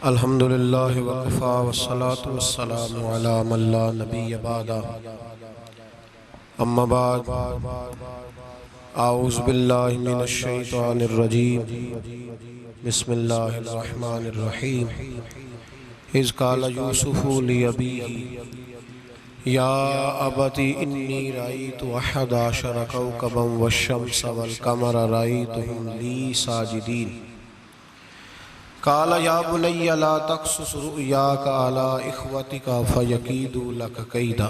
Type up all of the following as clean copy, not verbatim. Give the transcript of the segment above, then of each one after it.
अल्हम्दुलिल्लाह वकफ़ा वस्सलातु वस्सलामु अला मन ला नबिय्य बअदा अम्मा बाद आऊज़ु बिल्लाहि मिनश शैतानिर रजीम बिस्मिल्लाहिर रहमानिर रहीम इज़ क़ाला यूसुफ़ु लिअबीही या अबती इन्नी रअयतु अहद अशर कौकबन वश्शम्स वल्क़मर रअयतुहुम ली साजिदीन क़ाला या बुनय्य ला तक़्सुस रुअयाक अला इख़्वतिका फ़यकीदू लक कैदा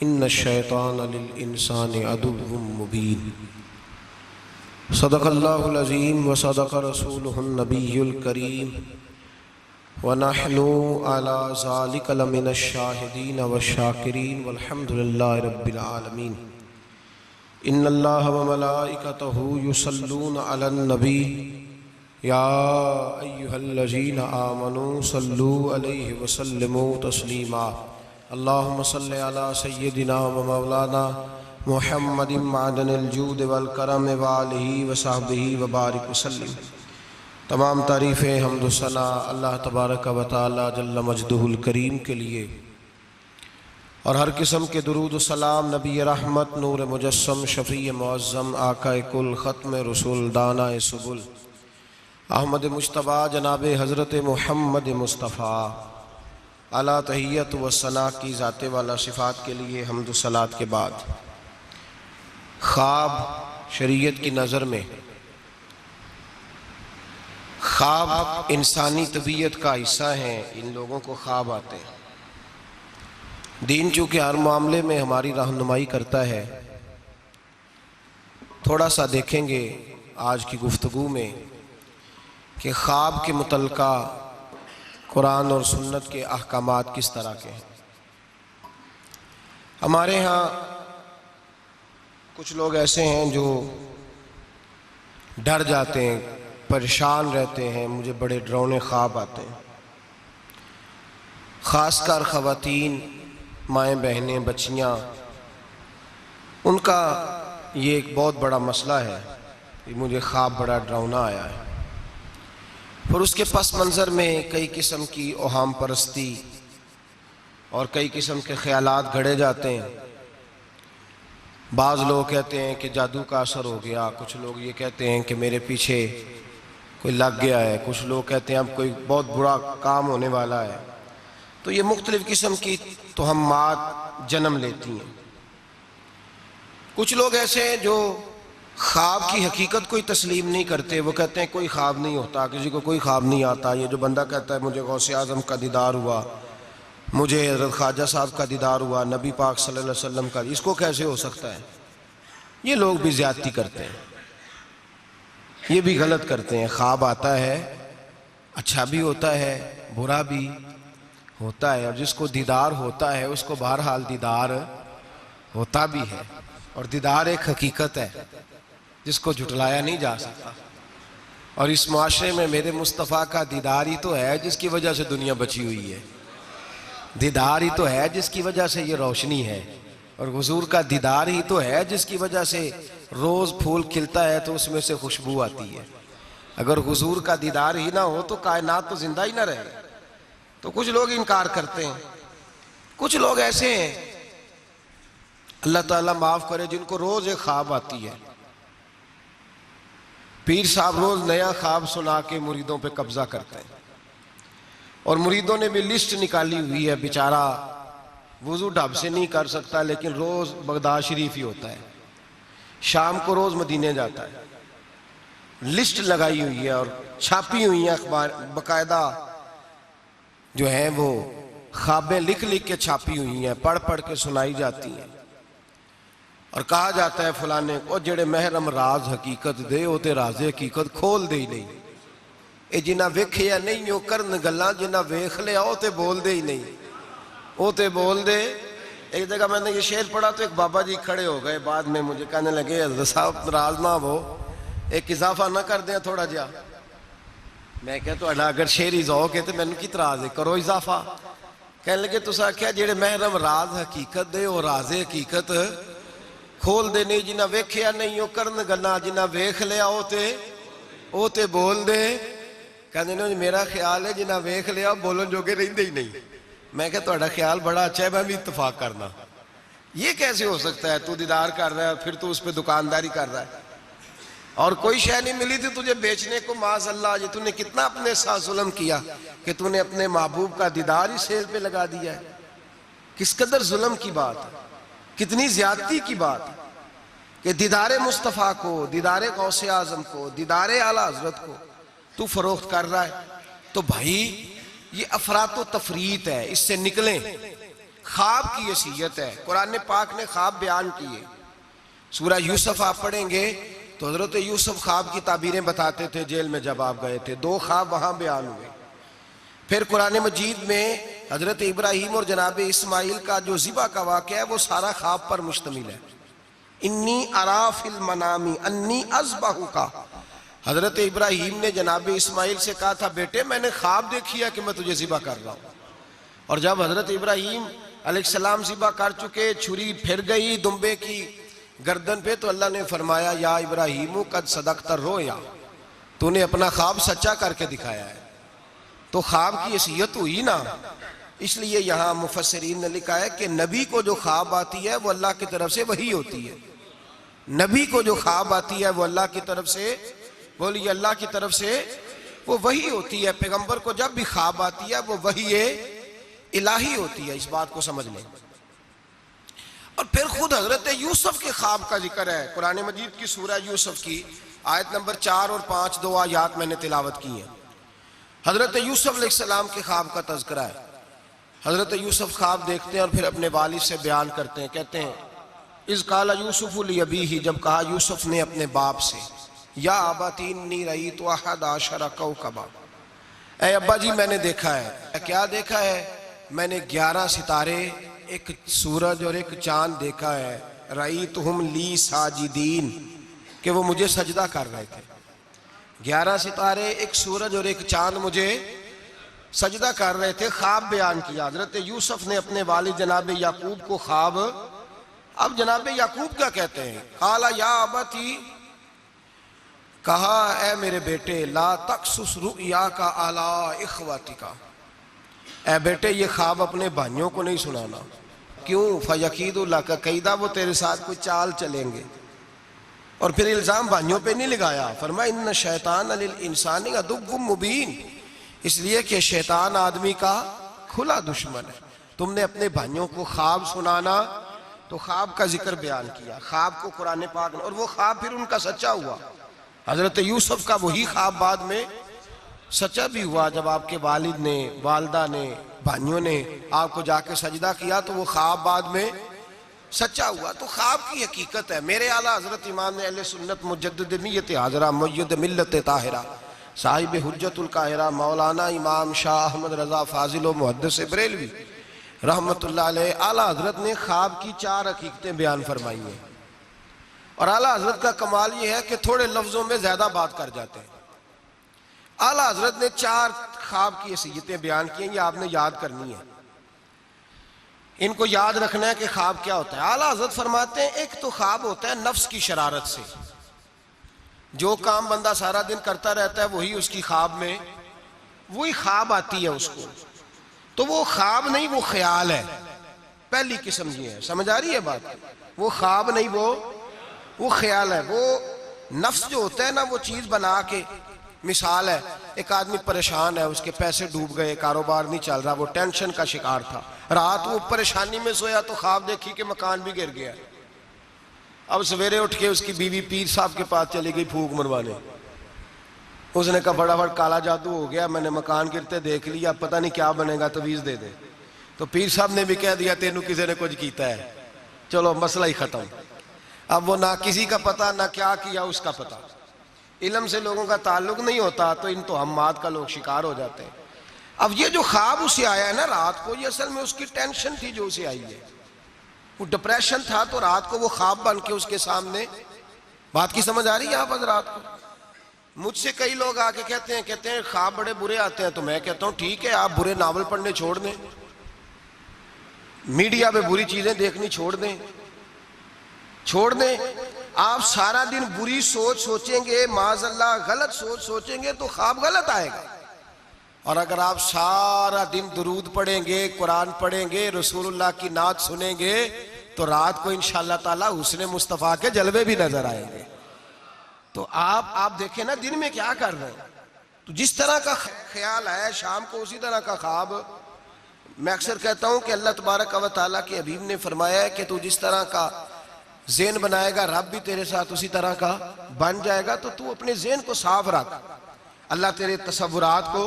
इन्नश-शैतान लिल-इंसानि अदुव्वुम मुबीन। सदक़ल्लाहुल अज़ीम व सदक़ रसूलुहुन नबियुल करीम व नहनु अला ज़ालिका लमिनश शाहिदीन व शाकिरीन वल्हम्दुलिल्लाहि रब्बिल आलमीन। इन्नल्लाह व मलाइकतहु युसल्लूना अलन नबी या अय्युहल्लज़ीना आमनू सल्लू अलैहि व सल्लिमू तस्लीमा। अल्लाहुम्मा सल्लि अला सय्यिदिना व मौलाना मुहम्मदिन मअदनिल जूद वल करम व आलिहि व सहबिहि व बारिक वसल्लिम। तमाम तारीफ़ें हम्द सना अल्लाह तबारक व तआला जल्ल मजदुहुल करीम के लिए और हर किस्म के दुरूद सलाम नबी रहमत नूर मुजस्सम शफ़ी मुअज़्ज़म आक़ाए कुल ख़त्म रसूल दानाए सुबुल अहमद मुज्तबा जनाब हज़रत मुहम्मद मुस्तफ़ा अला तहियत व सना की ज़ाते वाला सिफ़ात के लिए हम्द सलात के बाद ख्वाब शरीयत की नज़र में ख्वाब इंसानी तबीयत का हिस्सा हैं। इन लोगों को ख्वाब आते हैं। दीन चूँकि हर मामले में हमारी रहनुमाई करता है, थोड़ा सा देखेंगे आज की गुफ्तगू में कि ख्वाब के मुतल्लिक़ा कुरान और सुन्नत के अहकामात किस तरह के हैं। हमारे यहाँ कुछ लोग ऐसे हैं जो डर जाते हैं, परेशान रहते हैं, मुझे बड़े डरावने ख्वाब आते हैं। ख़ासकर ख़वातीन, माएँ बहनें, बच्चियाँ, उनका ये एक बहुत बड़ा मसला है कि मुझे ख्वाब बड़ा डरावना आया है। फिर उसके पस मंज़र में कई किस्म की ओहाम परस्ती और कई किस्म के ख़यालात घड़े जाते हैं। बाज़ लोग कहते हैं कि जादू का असर हो गया, कुछ लोग ये कहते हैं कि मेरे पीछे कोई लग गया है, कुछ लोग कहते हैं अब कोई बहुत बुरा काम होने वाला है। तो ये मुख्तलिफ़ किस्म की तोहमात जन्म लेती हैं। कुछ लोग ऐसे हैं जो ख्वाब की हकीकत कोई तस्लीम नहीं करते। वो कहते हैं कोई ख्वाब नहीं होता, किसी को कोई ख्वाब नहीं आता। ये जो बंदा कहता है मुझे गौसे आज़म का दीदार हुआ, मुझे हज़रत ख्वाजा साहब का दीदार हुआ, नबी पाक सल्लल्लाहु अलैहि वसल्लम का, इसको कैसे हो सकता है? ये लोग भी ज़्यादती करते हैं, ये भी गलत करते हैं। ख्वाब आता है, अच्छा भी होता है, बुरा भी होता है, और जिसको दीदार होता है उसको बहरहाल दीदार होता भी है। और दीदार एक हकीकत है जिसको झुटलाया नहीं जा सकता। और इस माशरे में मेरे मुस्तफ़ा का दीदार ही तो है जिसकी वजह से दुनिया बची हुई है। दीदार ही तो है जिसकी वजह से ये रोशनी है, और हुजूर का दीदार ही तो है जिसकी वजह से रोज़ फूल खिलता है तो उसमें से खुशबू आती है। अगर हुजूर का दीदार ही ना हो तो कायनात तो जिंदा ही ना रहे। तो कुछ लोग इनकार करते हैं। कुछ लोग ऐसे हैं, अल्लाह ताला माफ़ करे, जिनको रोज़ एक ख्वाब आती है। पीर साहब रोज़ नया ख्वाब सुना के मुरीदों पे कब्ज़ा करते हैं, और मुरीदों ने भी लिस्ट निकाली हुई है। बेचारा वुज़ू ढब से नहीं कर सकता, लेकिन रोज़ बगदाद शरीफ ही होता है, शाम को रोज़ मदीने जाता है। लिस्ट लगाई हुई है और छापी हुई है अखबार, बाकायदा जो है वो ख्वाबें लिख लिख के छापी हुई हैं, पढ़ पढ़ के सुनाई जाती हैं। और कहा जाता है फलाने को जेड़े महरम राज हकीकत दे वो ते राज़े हकीकत खोल दे ही नहीं। ये जिन्ना वेखिया नहीं वो करन गल्लां, जिन्ना वेख लिया वो ते बोल दे ही नहीं, वो ते बोल दे। एक जगह मैंने ये शेर पढ़ा तो एक बाबा जी खड़े हो गए, बाद में मुझे कहने लगे हज़रत साहब नाराज ना हो, एक इजाफा ना कर दें थोड़ा जा। मैं क्या तो अगर शेर इज़ाओ के तो मैनू की तराज है, करो इजाफा। कहने लगे तुस आख्या जेड़े महरम राज हकीकत दे वो राज़े हकीकत खोल दे नहीं, जिन्ना वेखिया नहीं वो करन गल्लां, जिन्ना वेख लिया वो ते ਉਹ ਤੇ ਬੋਲਦੇ ਕਹਿੰਦੇ ਨੇ मेरा ख्याल है जिन्हें वेख लिया बोलन जोगे रहिंदे ही नहीं। मैं क्या ਤੁਹਾਡਾ ख्याल बड़ा अच्छा है, मैं भी इत्तफाक करना। ये कैसे हो सकता है? तू दीदार कर रहा है फिर तू उस पर दुकानदारी कर रहा है और कोई शय नहीं मिली थी तुझे बेचने को, माज़अल्लाह। ये तूने कितना अपने साथ जुल्म किया कि तूने अपने महबूब का दीदार ही सेल पे लगा दिया है। किस कदर जुल्म की बात है, कितनी ज्यादती की बात है कि दीदार मुस्तफ़ा को, दीदार गौसे आजम को, दीदार आला हजरत को तू फरोख्त कर रहा है। तो भाई ये अफरात व तफरीत है, इससे निकलें। ख्वाब की वसीयत है, कुरान पाक ने ख्वाब बयान किए। सूरह यूसुफ आप पढ़ेंगे तो हजरत यूसुफ ख्वाब की ताबीरें बताते थे जेल में जब आप गए थे। 2 ख्वाब वहां बयान हुए। फिर कुरान मजीद में हजरत इब्राहीम और जनाब इस्माइल का जो ज़िबा का वाक़या है वो सारा ख्वाब पर मुश्तमिल है। इन्नी अरा फिल मनामी अन्नी अज़बहु का, हजरत इब्राहीम ने जनाब इस्माइल से कहा था बेटे मैंने ख्वाब देखी है कि मैं तुझे ज़िबा कर रहा हूँ। और जब हजरत इब्राहीम अलैहिस्सलाम ज़िबा कर चुके, छुरी फिर गई दुम्बे की गर्दन पे, तो अल्लाह ने फरमाया या इब्राहीम कद सदक़त रोया, तूने अपना ख्वाब सच्चा करके दिखाया है। तो ख्वाब की हैसियत हुई ना। इसलिए यहाँ मुफस्सिरीन ने लिखा है कि नबी को जो ख्वाब आती है वो अल्लाह की तरफ से वही होती है। नबी को जो ख्वाब आती है वो अल्लाह की तरफ से, बोलिए अल्लाह की तरफ से वो वही होती है। पैगंबर को जब भी ख्वाब आती है वो वही इलाही होती है, इस बात को समझ लें। और फिर खुद हजरत यूसुफ के ख्वाब का जिक्र है कुरान मजीद की सूरह यूसुफ की आयत नंबर 4 और 5 2 आयात मैंने तिलावत की है। हजरत यूसुफ अलैहिस्सलाम के ख्वाब का तज़किरा है। हजरत यूसुफ ख्वाब देखते हैं और फिर अपने वालिद से बयान करते हैं। कहते हैं इज़ क़ाला यूसुफ़ु लिअबीही, जब कहा यूसुफ ने अपने बाप से, या अबती इन्नी रअयतु अहद अशरा कौकबा, ऐ अब्बा जी मैंने देखा है। क्या देखा है? मैंने 11 सितारे, एक सूरज और एक चांद देखा है। रअयतुहुम ली साजिदीन, कि वो मुझे सजदा कर रहे थे। 11 सितारे, एक सूरज और एक चांद मुझे सजदा कर रहे थे। ख्वाब बयान किया हजरत यूसुफ ने अपने वालिद जनाब याकूब को ख्वाब। अब जनाब याकूब क्या कहते हैं? काला या अबती, कहा ऐ मेरे बेटे, ला तक़सुस रुया का आला इख्वतिका, ऐ बेटे ये ख्वाब अपने भाइयों को नहीं सुनाना। क्यों? फयकीदुल्लाह का कैदा, वो तेरे साथ कोई चाल चलेंगे। और फिर इल्ज़ाम भाइयों पे नहीं लगाया, फरमाया इन्न शैतान लिल इंसानी अदुव्वुम मुबीन, इसलिए कि शैतान आदमी का खुला दुश्मन है। तुमने अपने भाइयों को ख्वाब सुनाना, तो ख्वाब का जिक्र बयान किया, ख्वाब को कुरान पाक ने, और वो ख्वाब फिर उनका सच्चा हुआ। हजरत यूसुफ का वही ख्वाब बाद में सच्चा भी हुआ। जब आपके वालिद ने, वालदा ने, भाइयों ने आपको जाके सजदा किया तो वो ख्वाब बाद में सच्चा हुआ। तो ख्वाब की हकीकत है। मेरे आला हजरत इमाम अहले सुन्नत मुजद्दिद नियत हाजरा मुय्यद मिल्लत ताहिरा साहिब हुज्जतुल काहिरा मौलाना इमाम शाह अहमद रजा फाजिल मुहद्दिस बरेलवी रहमतुल्लाह अलैह, आला हजरत ने ख्वाब की 4 हकीकतें बयान फरमाई हैं। और आला हजरत का कमाल ये है कि थोड़े लफ्जों में ज्यादा बात कर जाते हैं। आला हजरत ने 4 ख्वाब की हैसियतें बयान की हैं, ये आपने याद करनी है। इनको याद रखना है कि ख्वाब क्या होता है। आला हजरत फरमाते हैं एक तो ख्वाब होता है नफ्स की शरारत से, जो काम बंदा सारा दिन करता रहता है वही उसकी ख्वाब में वही ख्वाब आती है उसको। तो वो ख्वाब नहीं, वो ख्याल है। पहली किस्म ये है, समझ आ रही है बात? वो ख्वाब नहीं, वो ख्याल है। वो नफ्स जो होता है ना, वो चीज बना के, मिसाल है एक आदमी परेशान है, उसके पैसे डूब गए, कारोबार नहीं चल रहा, वो टेंशन का शिकार था। रात वो परेशानी में सोया तो ख्वाब देखी कि मकान भी गिर गया। अब सवेरे उठ के उसकी बीवी पीर साहब के पास चली गई फूक मरवाने। उसने कहा फटाफट काला जादू हो गया, मैंने मकान गिरते देख लिया, पता नहीं क्या बनेगा, तवीज दे दे। तो पीर साहब ने भी कह दिया तेनू किसी ने कुछ किया है, चलो मसला ही खत्म। अब वो ना किसी का पता ना क्या किया उसका पता। इल्म से लोगों का ताल्लुक नहीं होता तो इन तोहमात का लोग शिकार हो जाते हैं। अब ये जो ख्वाब उसे आया है ना रात को, ये असल में उसकी टेंशन थी जो उसे आई है। वो डिप्रेशन था तो रात को वो ख्वाब बन के उसके सामने। बात की समझ आ रही है आप रात को? मुझसे कई लोग आके कहते हैं ख्वाब बड़े बुरे आते हैं। तो मैं कहता हूं ठीक है, आप बुरे नावल पढ़ने छोड़ दें, मीडिया पे बुरी चीजें देखनी छोड़ दें, आप सारा दिन बुरी सोच सोचेंगे, माज़अल्लाह गलत सोच सोचेंगे तो ख्वाब गलत आएगा। और अगर आप सारा दिन दुरूद पढ़ेंगे, कुरान पढ़ेंगे, रसूलुल्लाह की नात सुनेंगे तो रात को इंशाअल्लाह ताला हुस्ने मुस्तफ़ा के जलवे भी नजर आएंगे। तो आप देखें ना दिन में क्या कर रहे हैं, तो जिस तरह का ख्याल है शाम को उसी तरह का ख्वाब। मैं अक्सर कहता हूं कि अल्लाह तबारक व तआला के हबीब ने फरमाया है कि तू जिस तरह का ज़हन बनाएगा रब भी तेरे साथ उसी तरह का बन जाएगा। तो तू अपने ज़हन को साफ रख, अल्लाह तेरे तसव्वुरात को,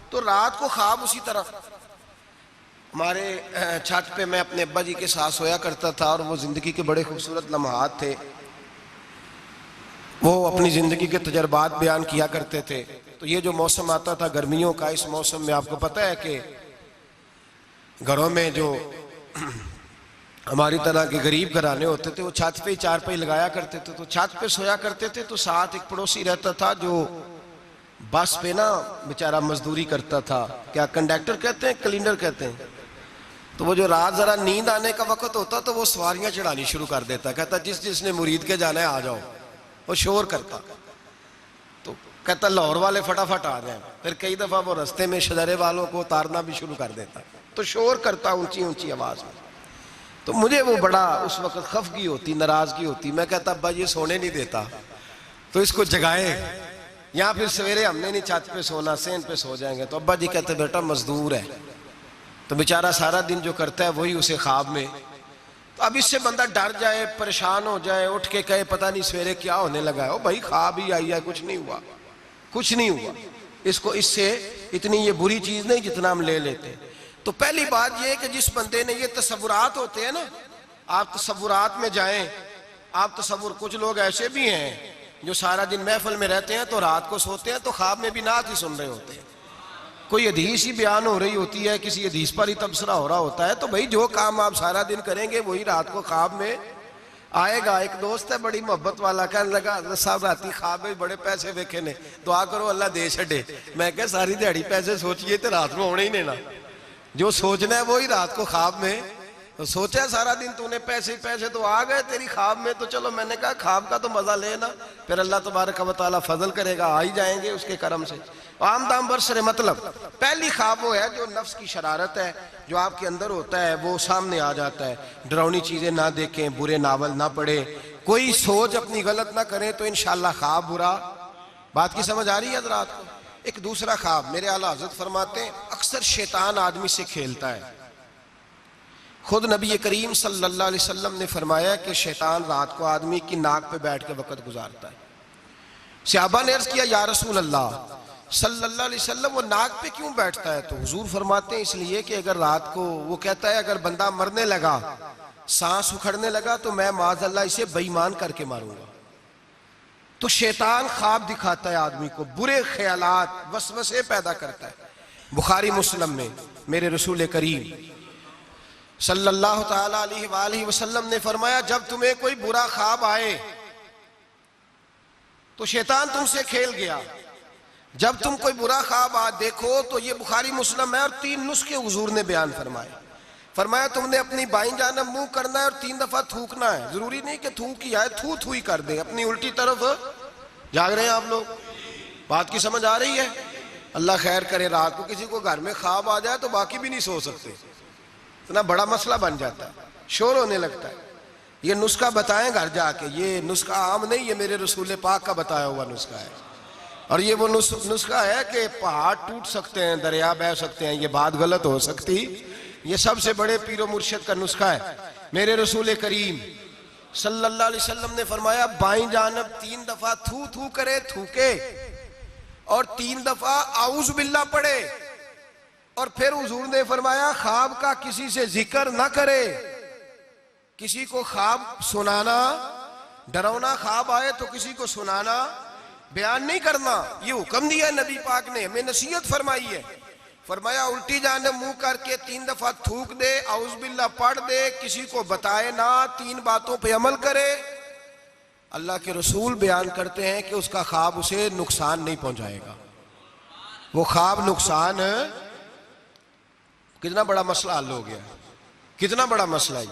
तो रात को ख्वाब उसी तरह। हमारे छत पे मैं अपने अब्बा जी के साथ सोया करता था और वो ज़िंदगी के बड़े खूबसूरत लम्हात थे। वो अपनी ज़िंदगी के तजर्बात बयान किया करते थे। तो ये जो मौसम आता था गर्मियों का, इस मौसम में आपको पता है कि घरों में जो हमारी तरह के गरीब घराने होते थे वो छत पे ही चारपाई लगाया करते थे, तो छत पे सोया करते थे। तो साथ एक पड़ोसी रहता था जो बस पे ना बेचारा मजदूरी करता था, क्या कंडक्टर कहते हैं, क्लीनर कहते हैं। तो वो जो रात जरा नींद आने का वक्त होता तो वो सवारियां चढ़ानी शुरू कर देता, कहता जिसने मुरीद के जाना है आ जाओ। वो शोर करता, तो कहता लाहौर वाले फटाफट आ जाए। फिर कई दफा वो रास्ते में शजारे वालों को उतारना भी शुरू कर देता, तो शोर करता ऊंची ऊंची आवाज में। तो मुझे वो बड़ा उस वक्त खफगी होती, नाराजगी होती। मैं कहता अब्बा ये सोने नहीं देता, तो इसको जगाए, या फिर सवेरे हमने नहीं छत पे सोना, सेन पे सो जाएंगे। तो अब्बा जी कहते बेटा मजदूर है, तो बेचारा सारा दिन जो करता है वही उसे ख्वाब में। तो अब इससे बंदा डर जाए, परेशान हो जाए, उठ के कहे पता नहीं सवेरे क्या होने लगा है। ओ भाई ख्वाब ही आई है, कुछ नहीं हुआ, कुछ नहीं हुआ। इसको इससे इतनी ये बुरी चीज नहीं जितना हम ले लेते हैं। तो पहली बात ये है कि जिस बंदे ने ये तसव्वुरात होते हैं ना, आप तसव्वुरात में जाएं। आप तसव्वुर, कुछ लोग ऐसे भी हैं जो सारा दिन महफिल में रहते हैं तो रात को सोते हैं तो ख्वाब में भी नात ही सुन रहे होते हैं। कोई हदीस ही बयान हो रही होती है, किसी हदीस पर ही तबसरा हो रहा होता है। तो भाई जो काम आप सारा दिन करेंगे वही रात को ख्वाब में आएगा। एक दोस्त है बड़ी मोहब्बत वाला, कहने लगा साहब राती ख्वाब में बड़े पैसे वेखे ने, दुआ करो अल्लाह दे छे। मैं क्या सारी दिहाड़ी पैसे सोचिए तो रात में होने ही नहीं ना, जो सोचना है वही रात को ख्वाब में। तो सोचा सारा दिन तूने पैसे पैसे तो आ गए तेरी ख्वाब में, तो चलो मैंने कहा ख्वाब का तो मजा लेना, फिर अल्लाह तबारक व तआला फजल करेगा, आ ही जाएंगे उसके करम से। आम दाम बरसरे। मतलब पहली ख्वाब वो है जो नफ्स की शरारत है, जो आपके अंदर होता है वो सामने आ जाता है। डरावनी चीजें ना देखें, बुरे नावल ना पढ़े, कोई सोच अपनी गलत ना करें, तो इंशाल्लाह ख्वाब बुरा। बात की समझ आ रही है हज़रात को? एक दूसरा ख्वाब, मेरे आला हज़रत फरमाते हैं अक्सर शैतान आदमी से खेलता है। खुद नबी करीम सल्लल्लाहु अलैहि वसल्लम ने फरमाया कि शैतान रात को आदमी की नाक पे बैठ के वक्त गुजारता है। सहाबा ने अर्ज किया या रसूल अल्लाह सल्लल्लाहु अलैहि वसल्लम वो नाक पे क्यों बैठता है? तो हुजूर फरमाते हैं इसलिए कि अगर रात को, वो कहता है अगर बंदा मरने लगा, सांस उखड़ने लगा, तो मैं माज़अल्लाह इसे बेईमान करके मारूंगा। तो शैतान ख्वाब दिखाता है आदमी को, बुरे ख्यालात, वसवसे पैदा करता है। बुखारी मुस्लिम में मेरे रसूल करीम सल्लल्लाहु ताला अलैहि वसल्लम ने फरमाया जब तुम्हें कोई बुरा ख्वाब आए तो शैतान तुमसे खेल गया। जब तुम कोई बुरा ख्वाब देखो तो ये बुखारी मुस्लिम है, और 3 नुस्खे हुजूर ने बयान फरमाए। फरमाया तुमने अपनी बाईं जानब मुंह करना है और 3 दफा थूकना है। जरूरी नहीं कि थूक ही आए, थू थू ही कर दे, अपनी उल्टी तरफ। जाग रहे हैं आप लोग? बात की समझ आ रही है? अल्लाह खैर करे। रात को किसी को घर में ख्वाब आ जाए तो बाकी भी नहीं सो सकते, इतना बड़ा मसला बन जाता है, शोर होने लगता है। ये नुस्खा बताएं घर जाके, ये नुस्खा आम नहीं, ये मेरे रसूल पाक का बताया हुआ नुस्खा है। और ये वो नुस्खा है कि पहाड़ टूट सकते हैं, दरिया बह सकते हैं, ये बात गलत हो सकती। ये सबसे बड़े पीरो मुर्शिद का नुस्खा है। मेरे रसूल करीम सल्लल्लाहु अलैहि वसल्लम ने फरमाया बाईं जानब 3 दफा थू थू करे, थूके, और 3 दफा आऊज़ बिल्लाह पढ़े। और फिर हुजूर ने फरमाया ख्वाब का किसी से जिक्र ना करे, किसी को ख्वाब सुनाना, डरावना ख्वाब आए तो किसी को सुनाना, बयान नहीं करना। ये हुक्म दिया है नबी पाक ने, हमें नसीहत फरमाई है। फरमाया उल्टी जानब मुंह करके 3 दफा थूक दे, औज़ बिल्लाह पढ़ दे, किसी को बताए ना, 3 बातों पे अमल करे। अल्लाह के रसूल बयान करते हैं कि उसका ख्वाब उसे नुकसान नहीं पहुंचाएगा। वो ख्वाब नुकसान, कितना बड़ा मसला हल हो गया, कितना बड़ा मसला है।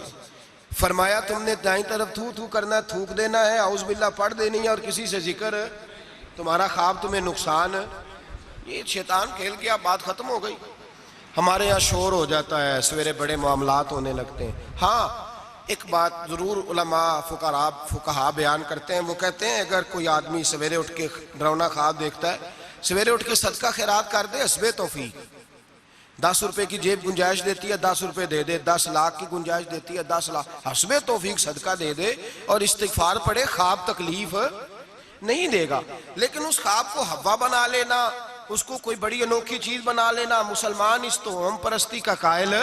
फरमाया तुमने दाईं तरफ थू थू करना है, थूक देना है, औज़ बिल्लाह पढ़ देनी है और किसी से जिक्र, तुम्हारा ख्वाब तुम्हें नुकसान। ये शैतान खेल गया, बात खत्म हो गई। हमारे यहाँ शोर हो जाता है, सवेरे बड़े मामलात होने लगते हैं। हाँ, एक बात ज़रूर उलमा फुकहा बयान करते हैं, वो कहते हैं अगर कोई आदमी सवेरे उठ के डरावना ख्वाब देखता है, सवेरे उठ के सदका खैरात कर दे, हस्बे तौफीक। 10 रुपए की जेब गुंजाइश देती है, 10 रुपए दे दे। 10 लाख की गुंजाइश देती है, 10 लाख, हस्बे तौफीक सदका दे दे और इस्तिगफार पढ़े, ख्वाब तकलीफ नहीं देगा। लेकिन उस ख्वाब को हवा बना लेना, उसको कोई बड़ी अनोखी चीज बना लेना, मुसलमान इस तोहम परस्ती का कायल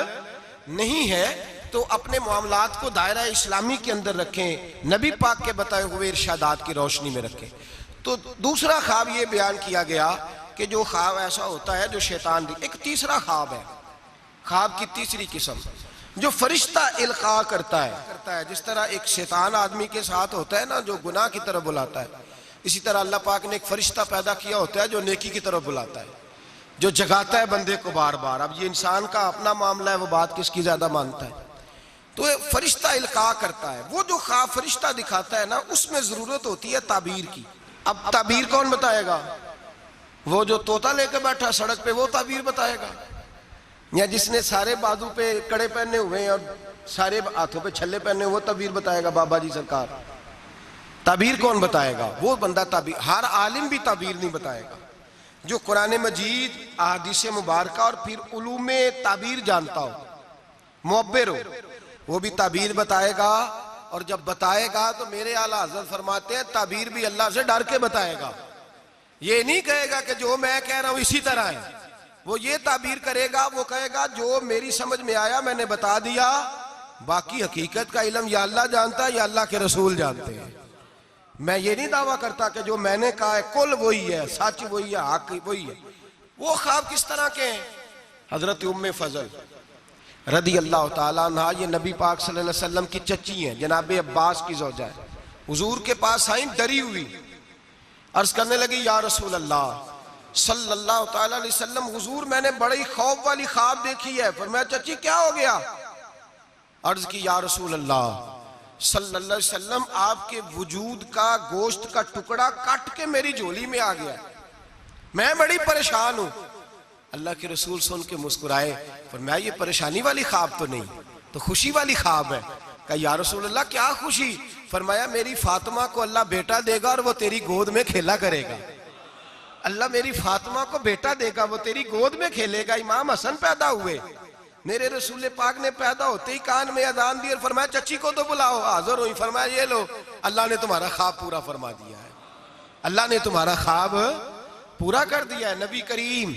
नहीं है। तो अपने मामलात को दायरा इस्लामी के अंदर रखें, नबी पाक के बताए हुए इरशादात की रोशनी में रखें। तो दूसरा ख्वाब ये बयान किया गया कि जो ख्वाब ऐसा होता है जो शैतान दी। एक तीसरा ख्वाब है, ख्वाब की तीसरी किस्म जो फरिश्ता इल्का करता है। जिस तरह एक शैतान आदमी के साथ होता है ना, जो गुनाह की तरफ बुलाता है, इसी तरह अल्लाह पाक ने एक फरिश्ता पैदा किया होता है जो नेकी की तरफ बुलाता है, जो जगाता है बंदे को बार बार। अब ये इंसान का अपना मामला है, वो बात किसकी ज्यादा मानता है। तो फरिश्ता इल्का करता है। वो जो ख्वाब फरिश्ता दिखाता है ना, उसमें जरूरत होती है ताबीर की। अब ताबीर कौन बताएगा? वो जो तोता लेके बैठा सड़क पे, वो ताबीर बताएगा? या जिसने सारे बाजू पे कड़े पहने हुए हैं और सारे हाथों पे छल्ले पहने हुए, वो ताबीर बताएगा? बाबा जी सरकार, ताबीर कौन बताएगा? वो बंदा ताबीर, हर आलिम भी ताबीर नहीं बताएगा। जो कुरान मजीद, अहादीस मुबारका और फिर उलूमे ताबीर जानता हो, मुअब्बिर हो, वो भी ताबीर बताएगा। और जब बताएगा तो मेरे आला हज़रत फरमाते हैं ताबीर भी अल्लाह से डर के बताएगा। ये नहीं कहेगा कि जो मैं कह रहा हूं इसी तरह है। वो ये ताबीर करेगा, वो कहेगा जो मेरी समझ में आया मैंने बता दिया, बाकी हकीकत का इल्म या अल्लाह जानता है या अल्लाह के रसूल जानते हैं। मैं ये नहीं दावा करता कि जो मैंने कहा है कुल वही है, सच वही है, हक वही है। वो ख्वाब किस तरह के हैं? हजरत उम्मे फजल रदी अल्लाह ताला अन्हा, ये नबी पाक सल्लल्लाहु अलैहि वसल्लम की चच्ची हैं, जनाब अब्बास की ज़ौजा है। हुजूर के पास आई डरी हुई, अर्ज करने लगी या रसूल अल्लाह सल्लल्लाहु ताला अलैहि वसल्लम, हुजूर मैंने बड़ी खौफ वाली ख्वाब देखी है। फरमाया चच्ची क्या हो गया? अर्ज की या रसूल अल्लाह सल्लल्लाहु अलैहि वसल्लम, आपके वजूद का गोश्त का टुकड़ा कट के मेरी झोली में आ गया, मैं बड़ी परेशान हूं। अल्लाह के रसूल सुन के मुस्कुराए, फरमाया ये परेशानी वाली ख्वाब तो नहीं, तो खुशी वाली ख्वाब है। कहा या रसूल अल्लाह क्या खुशी? फरमाया मेरी फातिमा को अल्लाह बेटा देगा और वो तेरी गोद में खेला करेगा। अल्लाह मेरी फातिमा को बेटा देगा, वो तेरी गोद में खेलेगा। इमाम हसन पैदा हुए, मेरे रसूल पाक ने पैदा होते ही कान में अजान दी और फरमाया चच्ची को तो बुलाओ। हाजिर हुई, फरमाया ये लो, अल्लाह ने तुम्हारा ख्वाब पूरा फरमा दिया है, अल्लाह ने तुम्हारा ख्वाब पूरा कर दिया है। नबी करीम